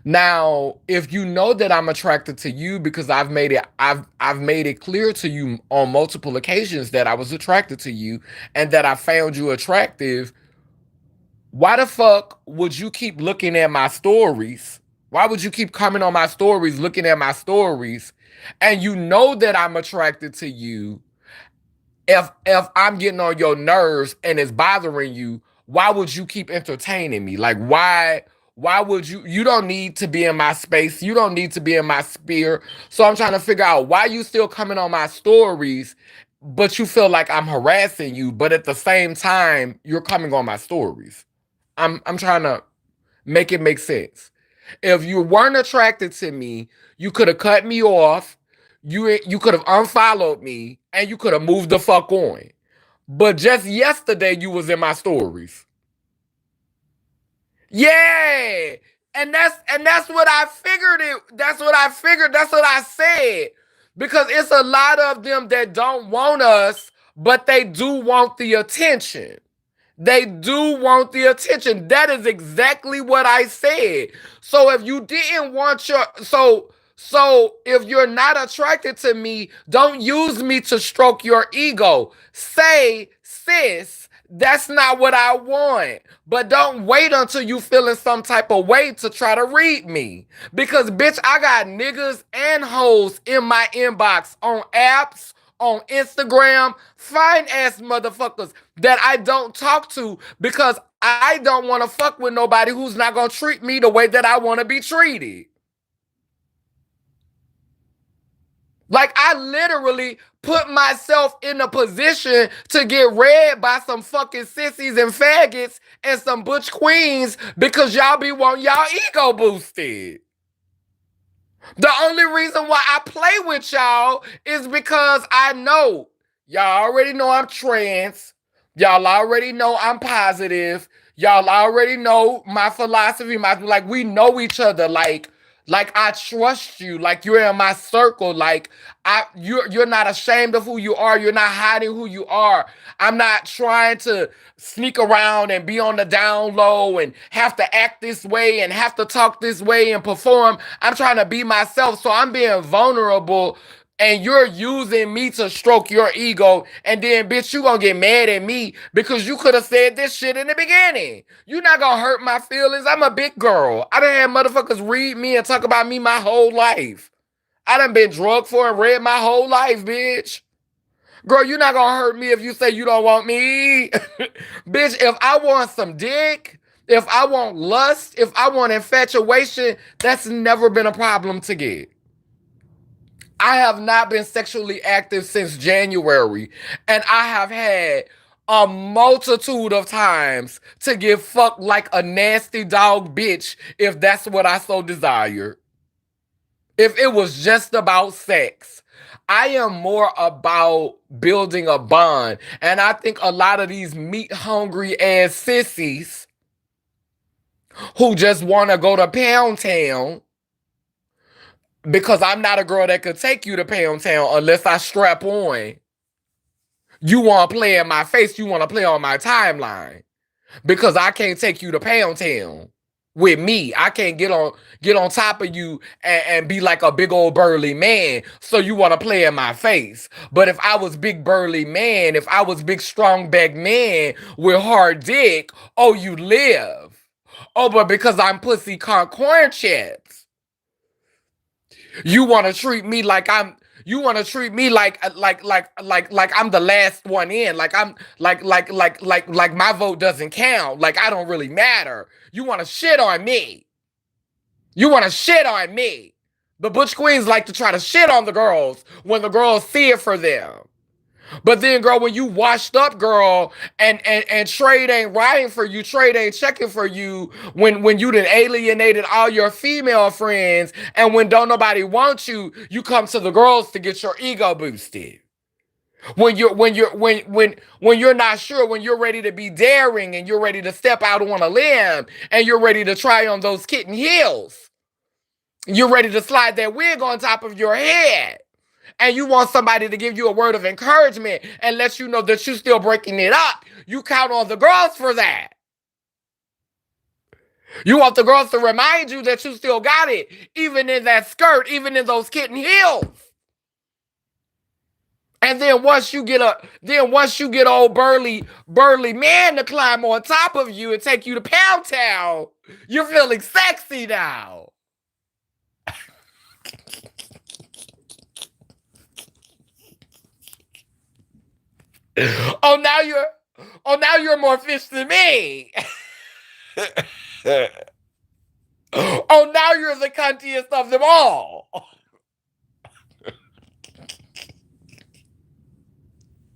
Now, if you know that I'm attracted to you because I've made it clear to you on multiple occasions that I was attracted to you and that I found you attractive, why the fuck would you keep looking at my stories? Why would you keep coming on my stories, looking at my stories, and you know that I'm attracted to you? If I'm getting on your nerves and it's bothering you, why would you keep entertaining me? Like why would you don't need to be in my space. You don't need to be in my sphere. So I'm trying to figure out why you still coming on my stories, but you feel like I'm harassing you, but at the same time, you're coming on my stories. I'm trying to make it make sense. If you weren't attracted to me, you could have cut me off. You could have unfollowed me and you could have moved the fuck on. But just yesterday you was in my stories. Yeah. And that's what I figured it. That's what I figured. That's what I said. Because it's a lot of them that don't want us, but they do want the attention. They do want the attention. That is exactly what I said. So if you didn't want your so if you're not attracted to me, don't use me to stroke your ego. Say, sis, that's not what I want. But don't wait until you feeling some type of way to try to read me. Because bitch, I got niggas and hoes in my inbox on apps, on Instagram, fine ass motherfuckers that I don't talk to because I don't want to fuck with nobody who's not gonna treat me the way that I want to be treated. Like I literally put myself in a position to get read by some fucking sissies and faggots and some butch queens because y'all be wanting y'all ego boosted. The only reason why I play with y'all is because I know y'all already know I'm trans. Y'all already know I'm positive. Y'all already know my philosophy. Like we know each other. Like I trust you. Like you're in my circle. Like you're not ashamed of who you are. You're not hiding who you are. I'm not trying to sneak around and be on the down low and have to act this way and have to talk this way and perform. I'm trying to be myself. So I'm being vulnerable and you're using me to stroke your ego, and then bitch, you gonna get mad at me because you could have said this shit in the beginning. You're not gonna hurt my feelings. I'm a big girl. I done had motherfuckers read me and talk about me my whole life. I done been drugged for and read my whole life, bitch. Girl, you're not gonna hurt me if you say you don't want me. Bitch, if I want some dick, if I want lust, if I want infatuation, that's never been a problem to get. I have not been sexually active since January, and I have had a multitude of times to get fucked like a nasty dog bitch if that's what I so desire. If it was just about sex. I am more about building a bond. And I think a lot of these meat hungry ass sissies who just want to go to Pound Town, because I'm not a girl that could take you to Pound Town unless I strap on. You want to play in my face, you want to play on my timeline. Because I can't take you to Pound Town with me. I can't get on top of you and be like a big old burly man. So you want to play in my face. But if I was big burly man, if I was big strong back man with hard dick, oh, you live. Oh, but because I'm pussy corn chips, you want to treat me like I'm. You want to treat me like I'm the last one in. Like my vote doesn't count. Like I don't really matter. You want to shit on me. You want to shit on me. The Butch Queens like to try to shit on the girls when the girls see it for them. But then, girl, when you washed up, girl, and trade ain't riding for you, trade ain't checking for you, when you done alienated all your female friends, and when don't nobody want you, you come to the girls to get your ego boosted. When you're not sure, when you're ready to be daring and you're ready to step out on a limb and you're ready to try on those kitten heels, you're ready to slide that wig on top of your head. And you want somebody to give you a word of encouragement and let you know that you're still breaking it up, you count on the girls for that. You want the girls to remind you that you still got it, even in that skirt, even in those kitten heels. And then once you get old burly man to climb on top of you and take you to Pound Town, you're feeling sexy now. Oh, now you're more fish than me. Oh, now you're the cuntiest of them all.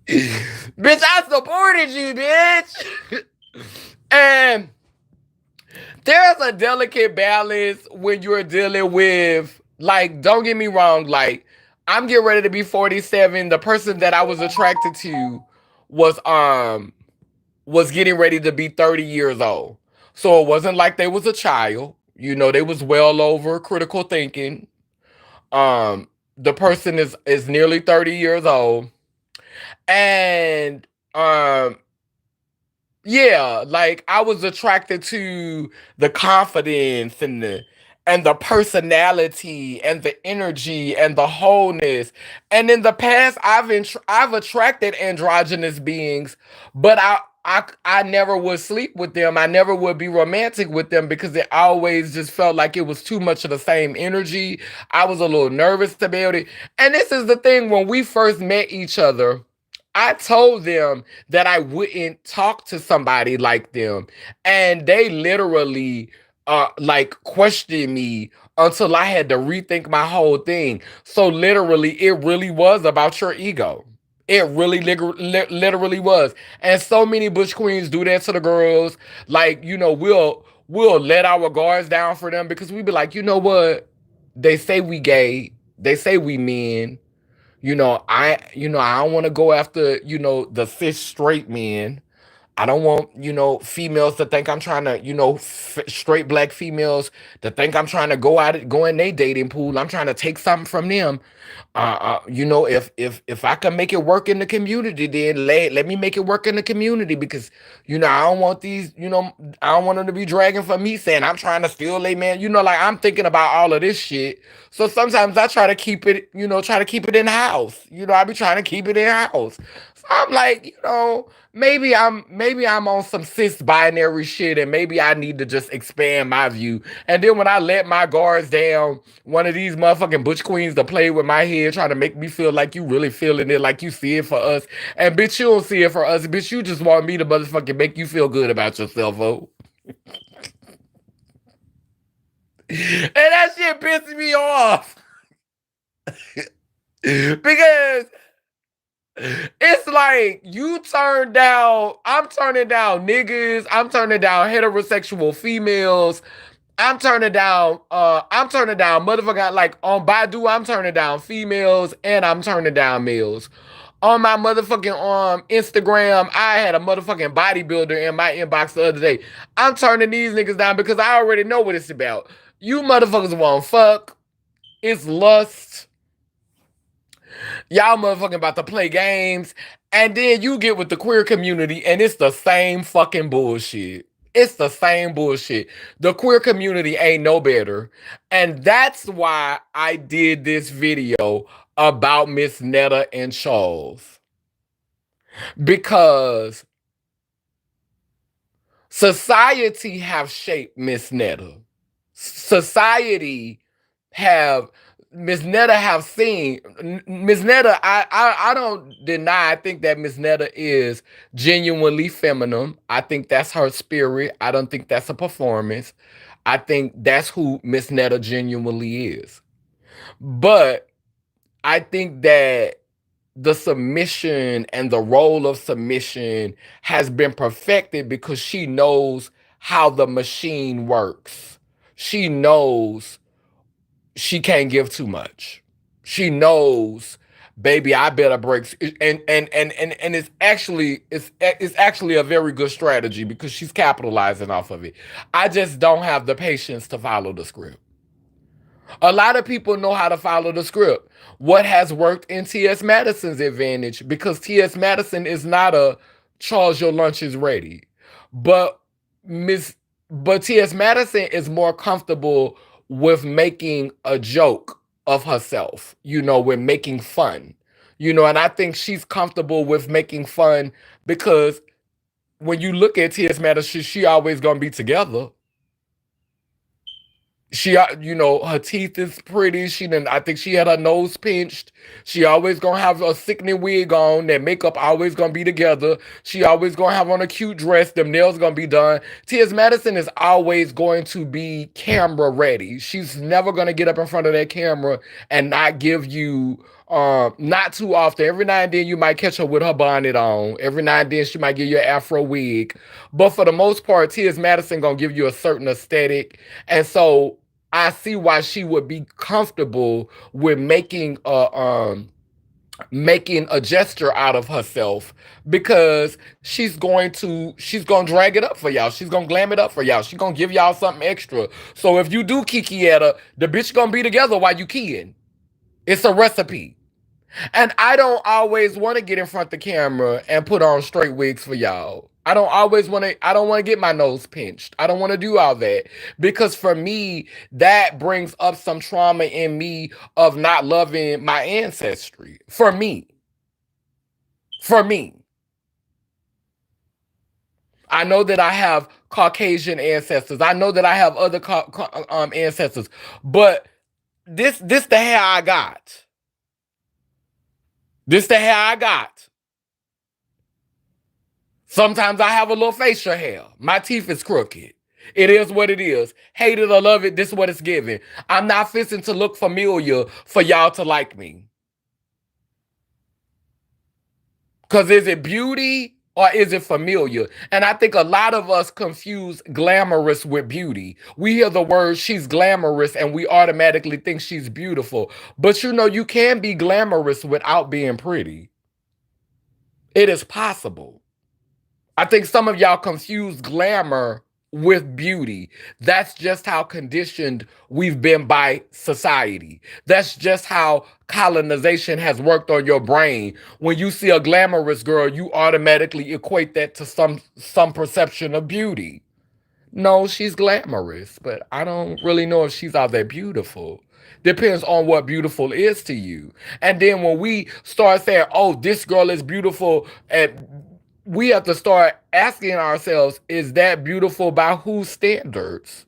Bitch, I supported you, bitch. And there's a delicate balance when you're dealing with, like, don't get me wrong, like, I'm getting ready to be 47. The person that I was attracted to was was getting ready to be 30 years old. So it wasn't like they was a child. You know, they was well over critical thinking. The person is nearly 30 years old. And um yeah, like I was attracted to the confidence and the personality and the energy and the wholeness. And in the past, I've attracted androgynous beings, but I never would sleep with them. I never would be romantic with them because it always just felt like it was too much of the same energy. I was a little nervous about it. And this is the thing, when we first met each other, I told them that I wouldn't talk to somebody like them. And they literally like questioned me until I had to rethink my whole thing. So literally, it really was about your ego. It really literally was. And so many Bush Queens do that to the girls. Like, we'll let our guards down for them because we be like, you know what? They say we gay. They say we men. I don't want to go after, the cis straight men. I don't want, females to think I'm trying to, straight black females to think I'm trying to go in their dating pool. I'm trying to take something from them. If I can make it work in the community, then let me make it work in the community because, I don't want these, I don't want them to be dragging for me saying I'm trying to steal a man. Like I'm thinking about all of this shit. So sometimes I try to keep it, in house. I be trying to keep it in house. So I'm like, maybe I'm on some cis binary shit and maybe I need to just expand my view. And then when I let my guards down, one of these motherfucking Butch Queens to play with my head, trying to make me feel like you really feeling it, like you see it for us. And bitch, you don't see it for us. Bitch, you just want me to motherfucking make you feel good about yourself, oh. And that shit pisses me off. Because it's like I'm turning down niggas, I'm turning down heterosexual females, I'm turning down motherfucker like on Baidu, I'm turning down females and I'm turning down males. On my motherfucking Instagram, I had a motherfucking bodybuilder in my inbox the other day. I'm turning these niggas down because I already know what it's about. You motherfuckers want fuck. It's lust. Y'all motherfucking about to play games. And then you get with the queer community and it's the same fucking bullshit. It's the same bullshit. The queer community ain't no better. And that's why I did this video about Miss Netta and Charles. Because society have shaped Miss Netta. Society have Miss Netta have seen Miss Netta. I don't deny. I think that Miss Netta is genuinely feminine. I think that's her spirit. I don't think that's a performance. I think that's who Miss Netta genuinely is. But I think that the submission and the role of submission has been perfected because she knows how the machine works. She knows she can't give too much. She knows, baby, I better break. And it's actually a very good strategy because she's capitalizing off of it. I just don't have the patience to follow the script. A lot of people know how to follow the script. What has worked in T.S. Madison's advantage, because T.S. Madison is not a Charles, your lunch is ready. But Miss but T.S. Madison is more comfortable with making a joke of herself, with making fun. And I think she's comfortable with making fun because when you look at T.S. Madison, she always gonna be together. She, her teeth is pretty. I think she had her nose pinched. She always gonna have a sickening wig on. That makeup always gonna be together. She always gonna have on a cute dress. Them nails gonna be done. T.S. Madison is always going to be camera ready. She's never gonna get up in front of that camera and not give you, not too often. Every now and then you might catch her with her bonnet on. Every now and then she might give you an afro wig. But for the most part, T.S. Madison gonna give you a certain aesthetic. And so I see why she would be comfortable with making a gesture out of herself, because she's gonna drag it up for y'all. She's gonna glam it up for y'all. She's gonna give y'all something extra. So if you do kiki at her, the bitch gonna be together while you keying. It's a recipe. And I don't always want to get in front of the camera and put on straight wigs for y'all. I don't want to get my nose pinched. I don't want to do all that because for me, that brings up some trauma in me of not loving my ancestry. For me. For me. I know that I have Caucasian ancestors. I know that I have other ancestors. But this the hair I got. This the hair I got. Sometimes I have a little facial hair. My teeth is crooked. It is what it is. Hate it or love it, this is what it's giving. I'm not fixing to look familiar for y'all to like me. Because is it beauty or is it familiar? And I think a lot of us confuse glamorous with beauty. We hear the word she's glamorous and we automatically think she's beautiful. But you can be glamorous without being pretty. It is possible. I think some of y'all confuse glamour with beauty. That's just how conditioned we've been by society. That's just how colonization has worked on your brain. When you see a glamorous girl, you automatically equate that to some perception of beauty. No, she's glamorous, but I don't really know if she's all that beautiful. Depends on what beautiful is to you. And then when we start saying, oh, this girl is beautiful, and we have to start asking ourselves, is that beautiful by whose standards?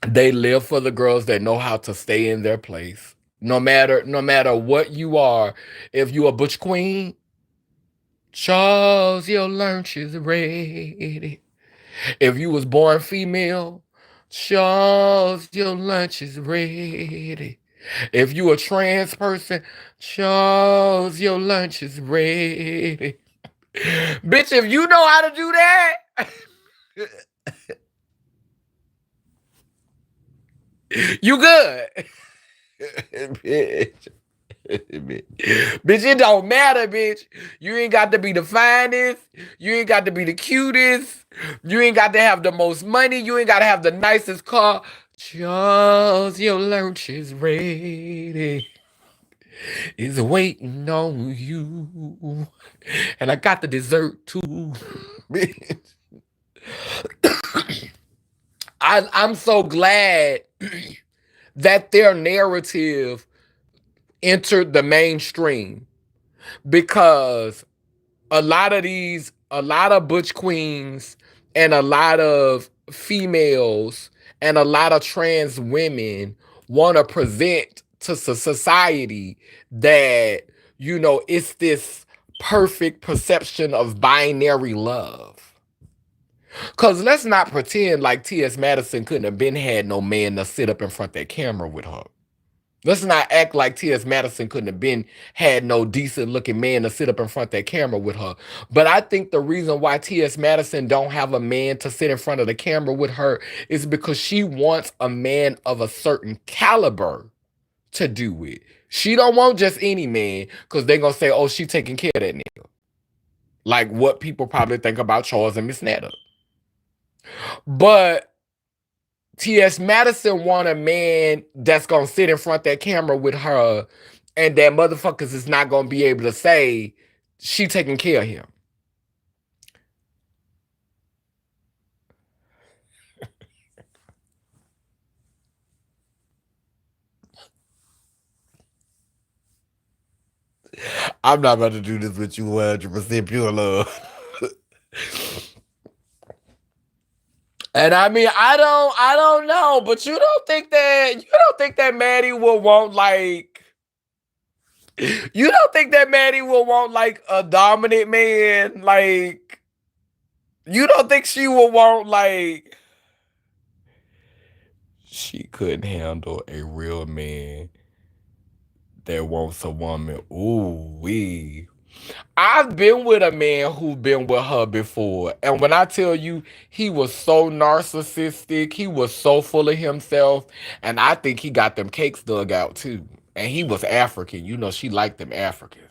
They live for the girls that know how to stay in their place. No matter what you are. If you a butch queen, Charles, your lunch is ready. If you was born female, Charles, your lunch is ready. If you a trans person, Charles, your lunch is ready. Bitch, if you know how to do that, you good. Bitch. Bitch, it don't matter, bitch. You ain't got to be the finest. You ain't got to be the cutest. You ain't got to have the most money. You ain't got to have the nicest car. Charles, your lunch is ready. Is waiting on you. And I got the dessert too. I'm so glad that their narrative entered the mainstream because a lot of butch queens and a lot of females and a lot of trans women want to present to society that, it's this perfect perception of binary love. Because let's not pretend like T.S. Madison couldn't have been had no man to sit up in front of that camera with her. Let's not act like T.S. Madison couldn't have been had no decent looking man to sit up in front of that camera with her. But I think the reason why T.S. Madison don't have a man to sit in front of the camera with her is because she wants a man of a certain caliber to do it. She don't want just any man because they're gonna say, oh, she taking care of that nigga. Like what people probably think about Charles and Miss Netta. But T.S. Madison want a man that's gonna sit in front of that camera with her, and that motherfuckers is not gonna be able to say she taking care of him. I'm not about to do this with you 100% pure love. And I mean, I don't know, but you don't think that Maddie will want like you don't think that Maddie will want like a dominant man? Like you don't think she will want like she couldn't handle a real man that wants a woman. Ooh wee. I've been with a man who been with her before, and when I tell you he was so narcissistic, he was so full of himself, and I think he got them cakes dug out too. And he was African. She liked them Africans.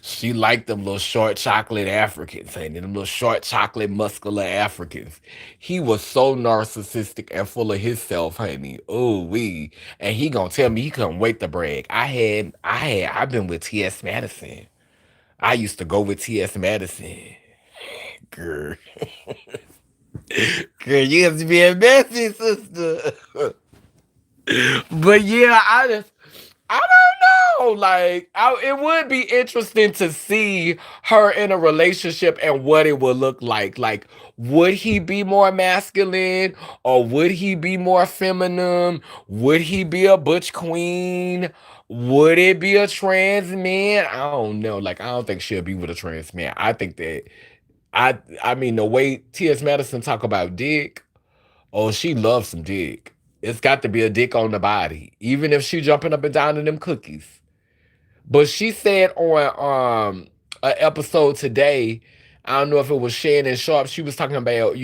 She liked them little short chocolate Africans, and them little short chocolate muscular Africans. He was so narcissistic and full of himself, honey. Oh we, and he gonna tell me he couldn't wait to brag. I've been with T.S. Madison. I used to go with T.S. Madison. Girl, girl, you have to be a messy sister. But yeah, I don't know. Like, it would be interesting to see her in a relationship and what it would look like. Like, would he be more masculine or would he be more feminine? Would he be a butch queen? Would it be a trans man? I don't know. Like, I don't think she'll be with a trans man. I think that I mean the way T.S. Madison talk about dick. Oh, she loves some dick. It's got to be a dick on the body, even if she jumping up and down in them cookies. But she said on an episode today, I don't know if it was Shannon Sharp. She was talking about,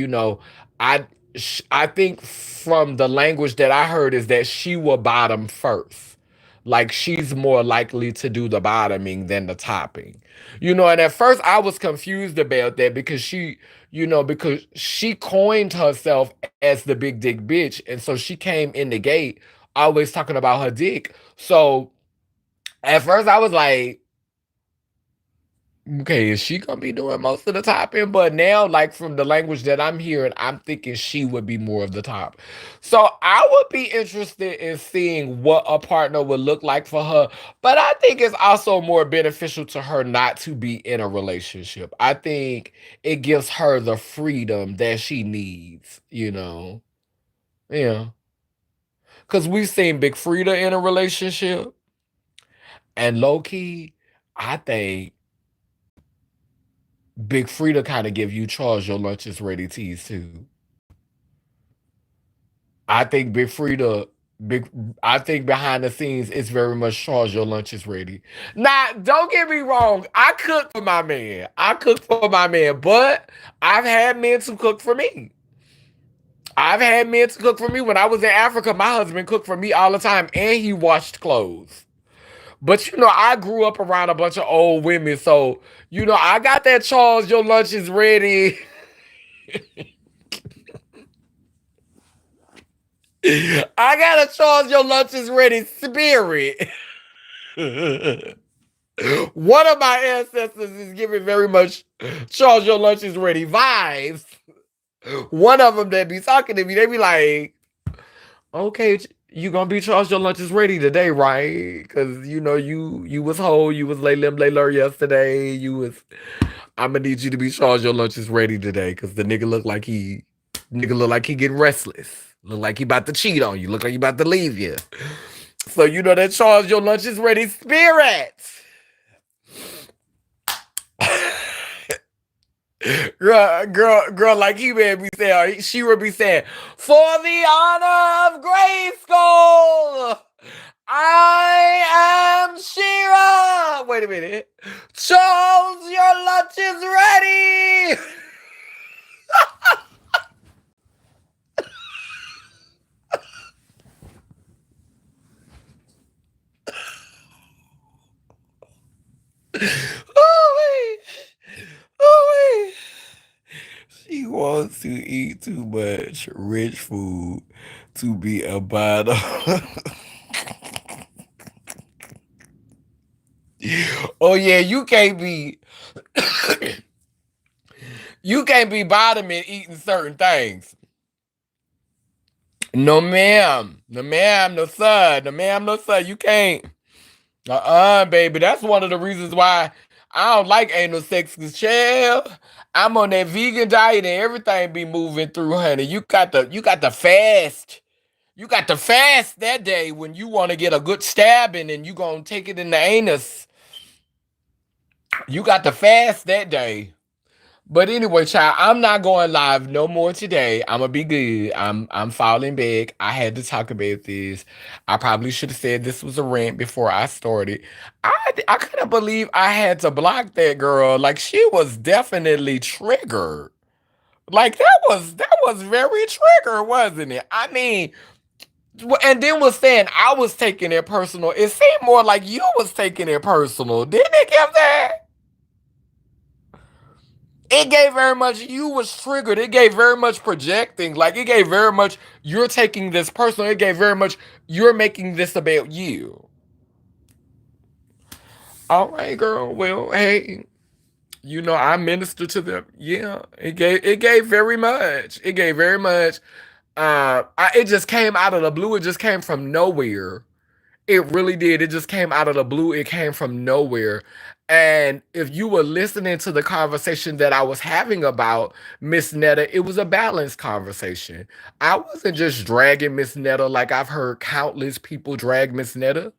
I I think from the language that I heard is that she will bottom first. Like she's more likely to do the bottoming than the topping. And at first I was confused about that because because she coined herself as the big dick bitch. And so she came in the gate always talking about her dick. So at first I was like, okay, is she gonna be doing most of the topping? But now, like from the language that I'm hearing, I'm thinking she would be more of the top. So I would be interested in seeing what a partner would look like for her. But I think it's also more beneficial to her not to be in a relationship. I think it gives her the freedom that she needs. Yeah. Because we've seen Big Frida in a relationship, and low key, I think Big Frida kind of give you charge your lunch is ready teas too. I think Big Frida. Big, I think behind the scenes, it's very much Charles, your lunch is ready. Now, don't get me wrong. I cook for my man. I cook for my man, but I've had men to cook for me. I've had men to cook for me. When I was in Africa, my husband cooked for me all the time and he washed clothes. But I grew up around a bunch of old women. So, I got that Charles, your lunch is ready. I got a Charles, your lunch is ready spirit. One of my ancestors is giving very much Charles, your lunch is ready vibes. One of them that be talking to me, they be like, okay, you gonna be Charles, your lunch is ready today, right? Because you was whole, you was lay lim lay lur yesterday. I'm gonna need you to be Charles, your lunch is ready today. Because the nigga look like he getting restless. Look like he about to cheat on you. Look like he about to leave you. So that Charles, your lunch is ready spirit. Girl, like he would be saying, she would be saying, for the honor of Grayskull, I am Shira. Wait a minute. Charles, your lunch is ready. Oh, wait. Oh, wait. She wants to eat too much rich food to be a bottom. Oh yeah, you can't be bottoming eating certain things. No ma'am. No ma'am, no sir. No ma'am, no sir. You can't. Baby. That's one of the reasons why I don't like anal sex. Cause child, I'm on that vegan diet and everything be moving through, honey. You got to fast. You got to fast that day when you want to get a good stabbing and you gonna take it in the anus. You got to fast that day. But anyway, child, I'm not going live no more today. I'm gonna be good. I'm falling back. I had to talk about this. I probably should have said this was a rant before I started. I couldn't believe I had to block that girl. Like she was definitely triggered. Like that was very triggered, wasn't it? I mean, and then was saying I was taking it personal. It seemed more like you was taking it personal. Didn't it give that? It gave very much you was triggered. It gave very much projecting. Like it gave very much you're taking this personal. It gave very much you're making this about you. All right, girl. Well, hey, I minister to them. Yeah, it gave very much. It gave very much. It just came out of the blue. It just came from nowhere. It really did. It just came out of the blue. It came from nowhere. And if you were listening to the conversation that I was having about Miss Netta, it was a balanced conversation. I wasn't just dragging Miss Netta like I've heard countless people drag Miss Netta.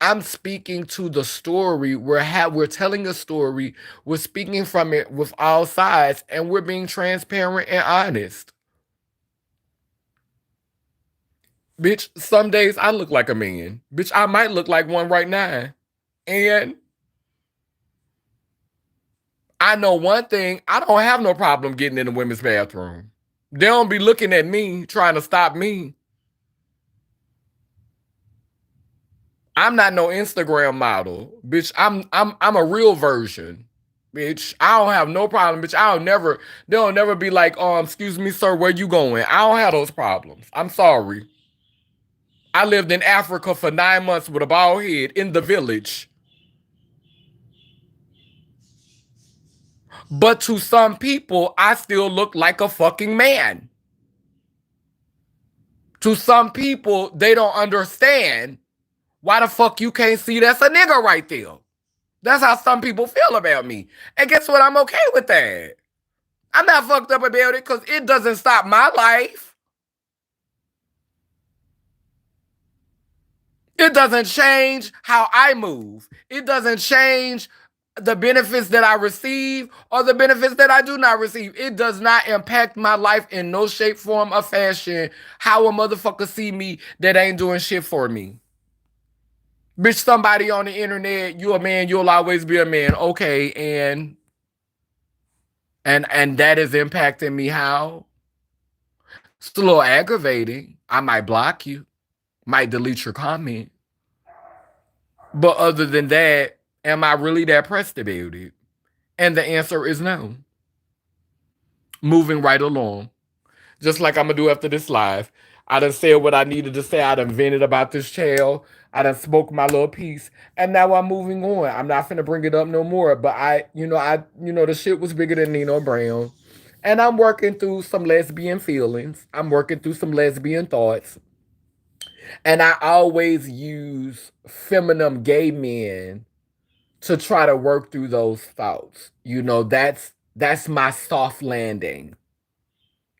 I'm speaking to the story. We're telling a story. We're speaking from it with all sides, and we're being transparent and honest. Bitch, some days I look like a man. Bitch, I might look like one right now. And I know one thing, I don't have no problem getting in the women's bathroom. They don't be looking at me trying to stop me. I'm not no Instagram model. Bitch, I'm a real version. Bitch, I don't have no problem, bitch. They'll never be like, excuse me, sir, where you going? I don't have those problems. I'm sorry. I lived in Africa for 9 months with a bald head in the village. But to some people, I still look like a fucking man. To some people, they don't understand why the fuck you can't see that's a nigga right there. That's how some people feel about me. And guess what? I'm okay with that. I'm not fucked up about it because it doesn't stop my life. It doesn't change how I move. It doesn't change the benefits that I receive or the benefits that I do not receive. It does not impact my life in no shape, form, or fashion how a motherfucker see me that ain't doing shit for me. Bitch, somebody on the internet, you a man, you'll always be a man. Okay, and that is impacting me how? It's a little aggravating. I might block you, might delete your comment. But other than that, am I really that pressed about it? And the answer is no. Moving right along. Just like I'm gonna do after this live. I done said what I needed to say. I done vented about this child. I done spoke my little piece, and now I'm moving on. I'm not finna bring it up no more. But the shit was bigger than Nino Brown, and I'm working through some lesbian feelings. I'm working through some lesbian thoughts, and I always use feminine gay men to try to work through those thoughts. That's my soft landing.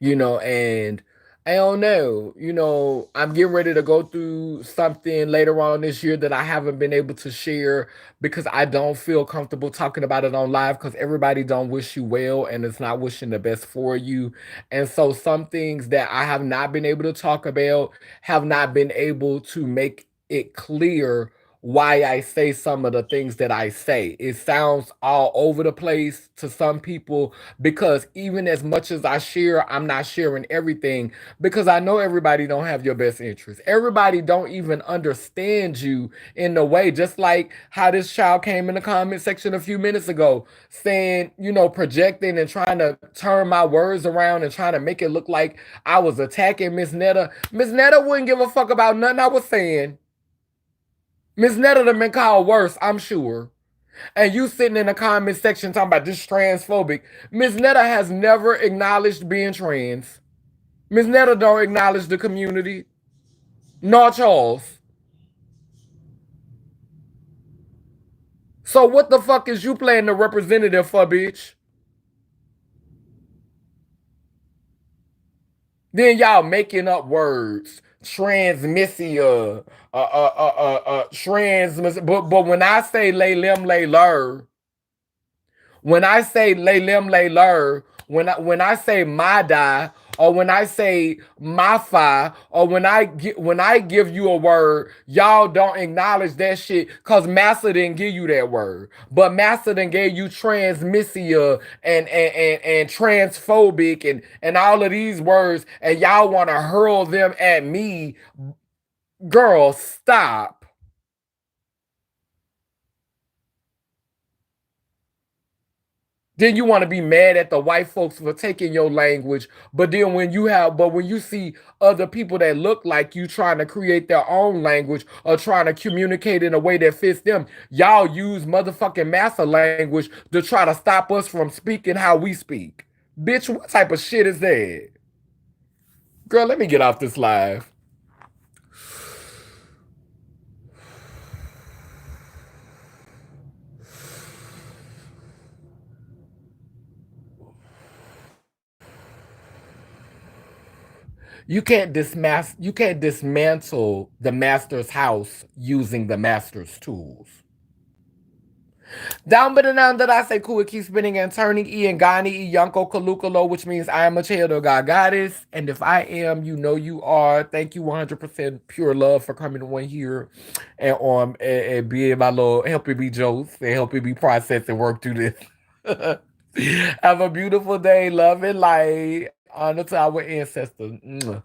And I don't know, I'm getting ready to go through something later on this year that I haven't been able to share because I don't feel comfortable talking about it on live because everybody don't wish you well and it's not wishing the best for you. And so some things that I have not been able to talk about have not been able to make it clear why I say some of the things that I say. It sounds all over the place to some people because even as much as I share, I'm not sharing everything because I know everybody don't have your best interest. Everybody don't even understand you in the way, just like how this child came in the comment section a few minutes ago saying, projecting and trying to turn my words around and trying to make it look like I was attacking Miss Netta. Miss Netta wouldn't give a fuck about nothing I was saying. Miss Netta done been called worse, I'm sure. And you sitting in the comment section talking about this transphobic. Miss Netta has never acknowledged being trans. Miss Netta don't acknowledge the community. Nor Charles. So what the fuck is you playing the representative for, bitch? Then y'all making up words. Transmissia. But when I say lay lim lay lur, when I say lay lim lay lur, when I say my die, or when I say my fi, or when I give you a word, y'all don't acknowledge that shit because Massa didn't give you that word. But Massa done gave you transmissia and transphobic and all of these words, and y'all want to hurl them at me. Girl, stop. Then you want to be mad at the white folks for taking your language, but then when you see other people that look like you trying to create their own language or trying to communicate in a way that fits them, y'all use motherfucking massa language to try to stop us from speaking how we speak. Bitch, what type of shit is that? Girl, let me get off this live. You can't dismantle the master's house using the master's tools. Down but down that I say cool, it keeps spinning and turning. E and Gani, E Yanko Kalukalo, which means I am a child of God goddess. And if I am, you know you are. Thank you 100% pure love for coming on here and being my little helping me jokes and helping me process and work through this. Have a beautiful day, love and light. Honor to our ancestors. Mwah.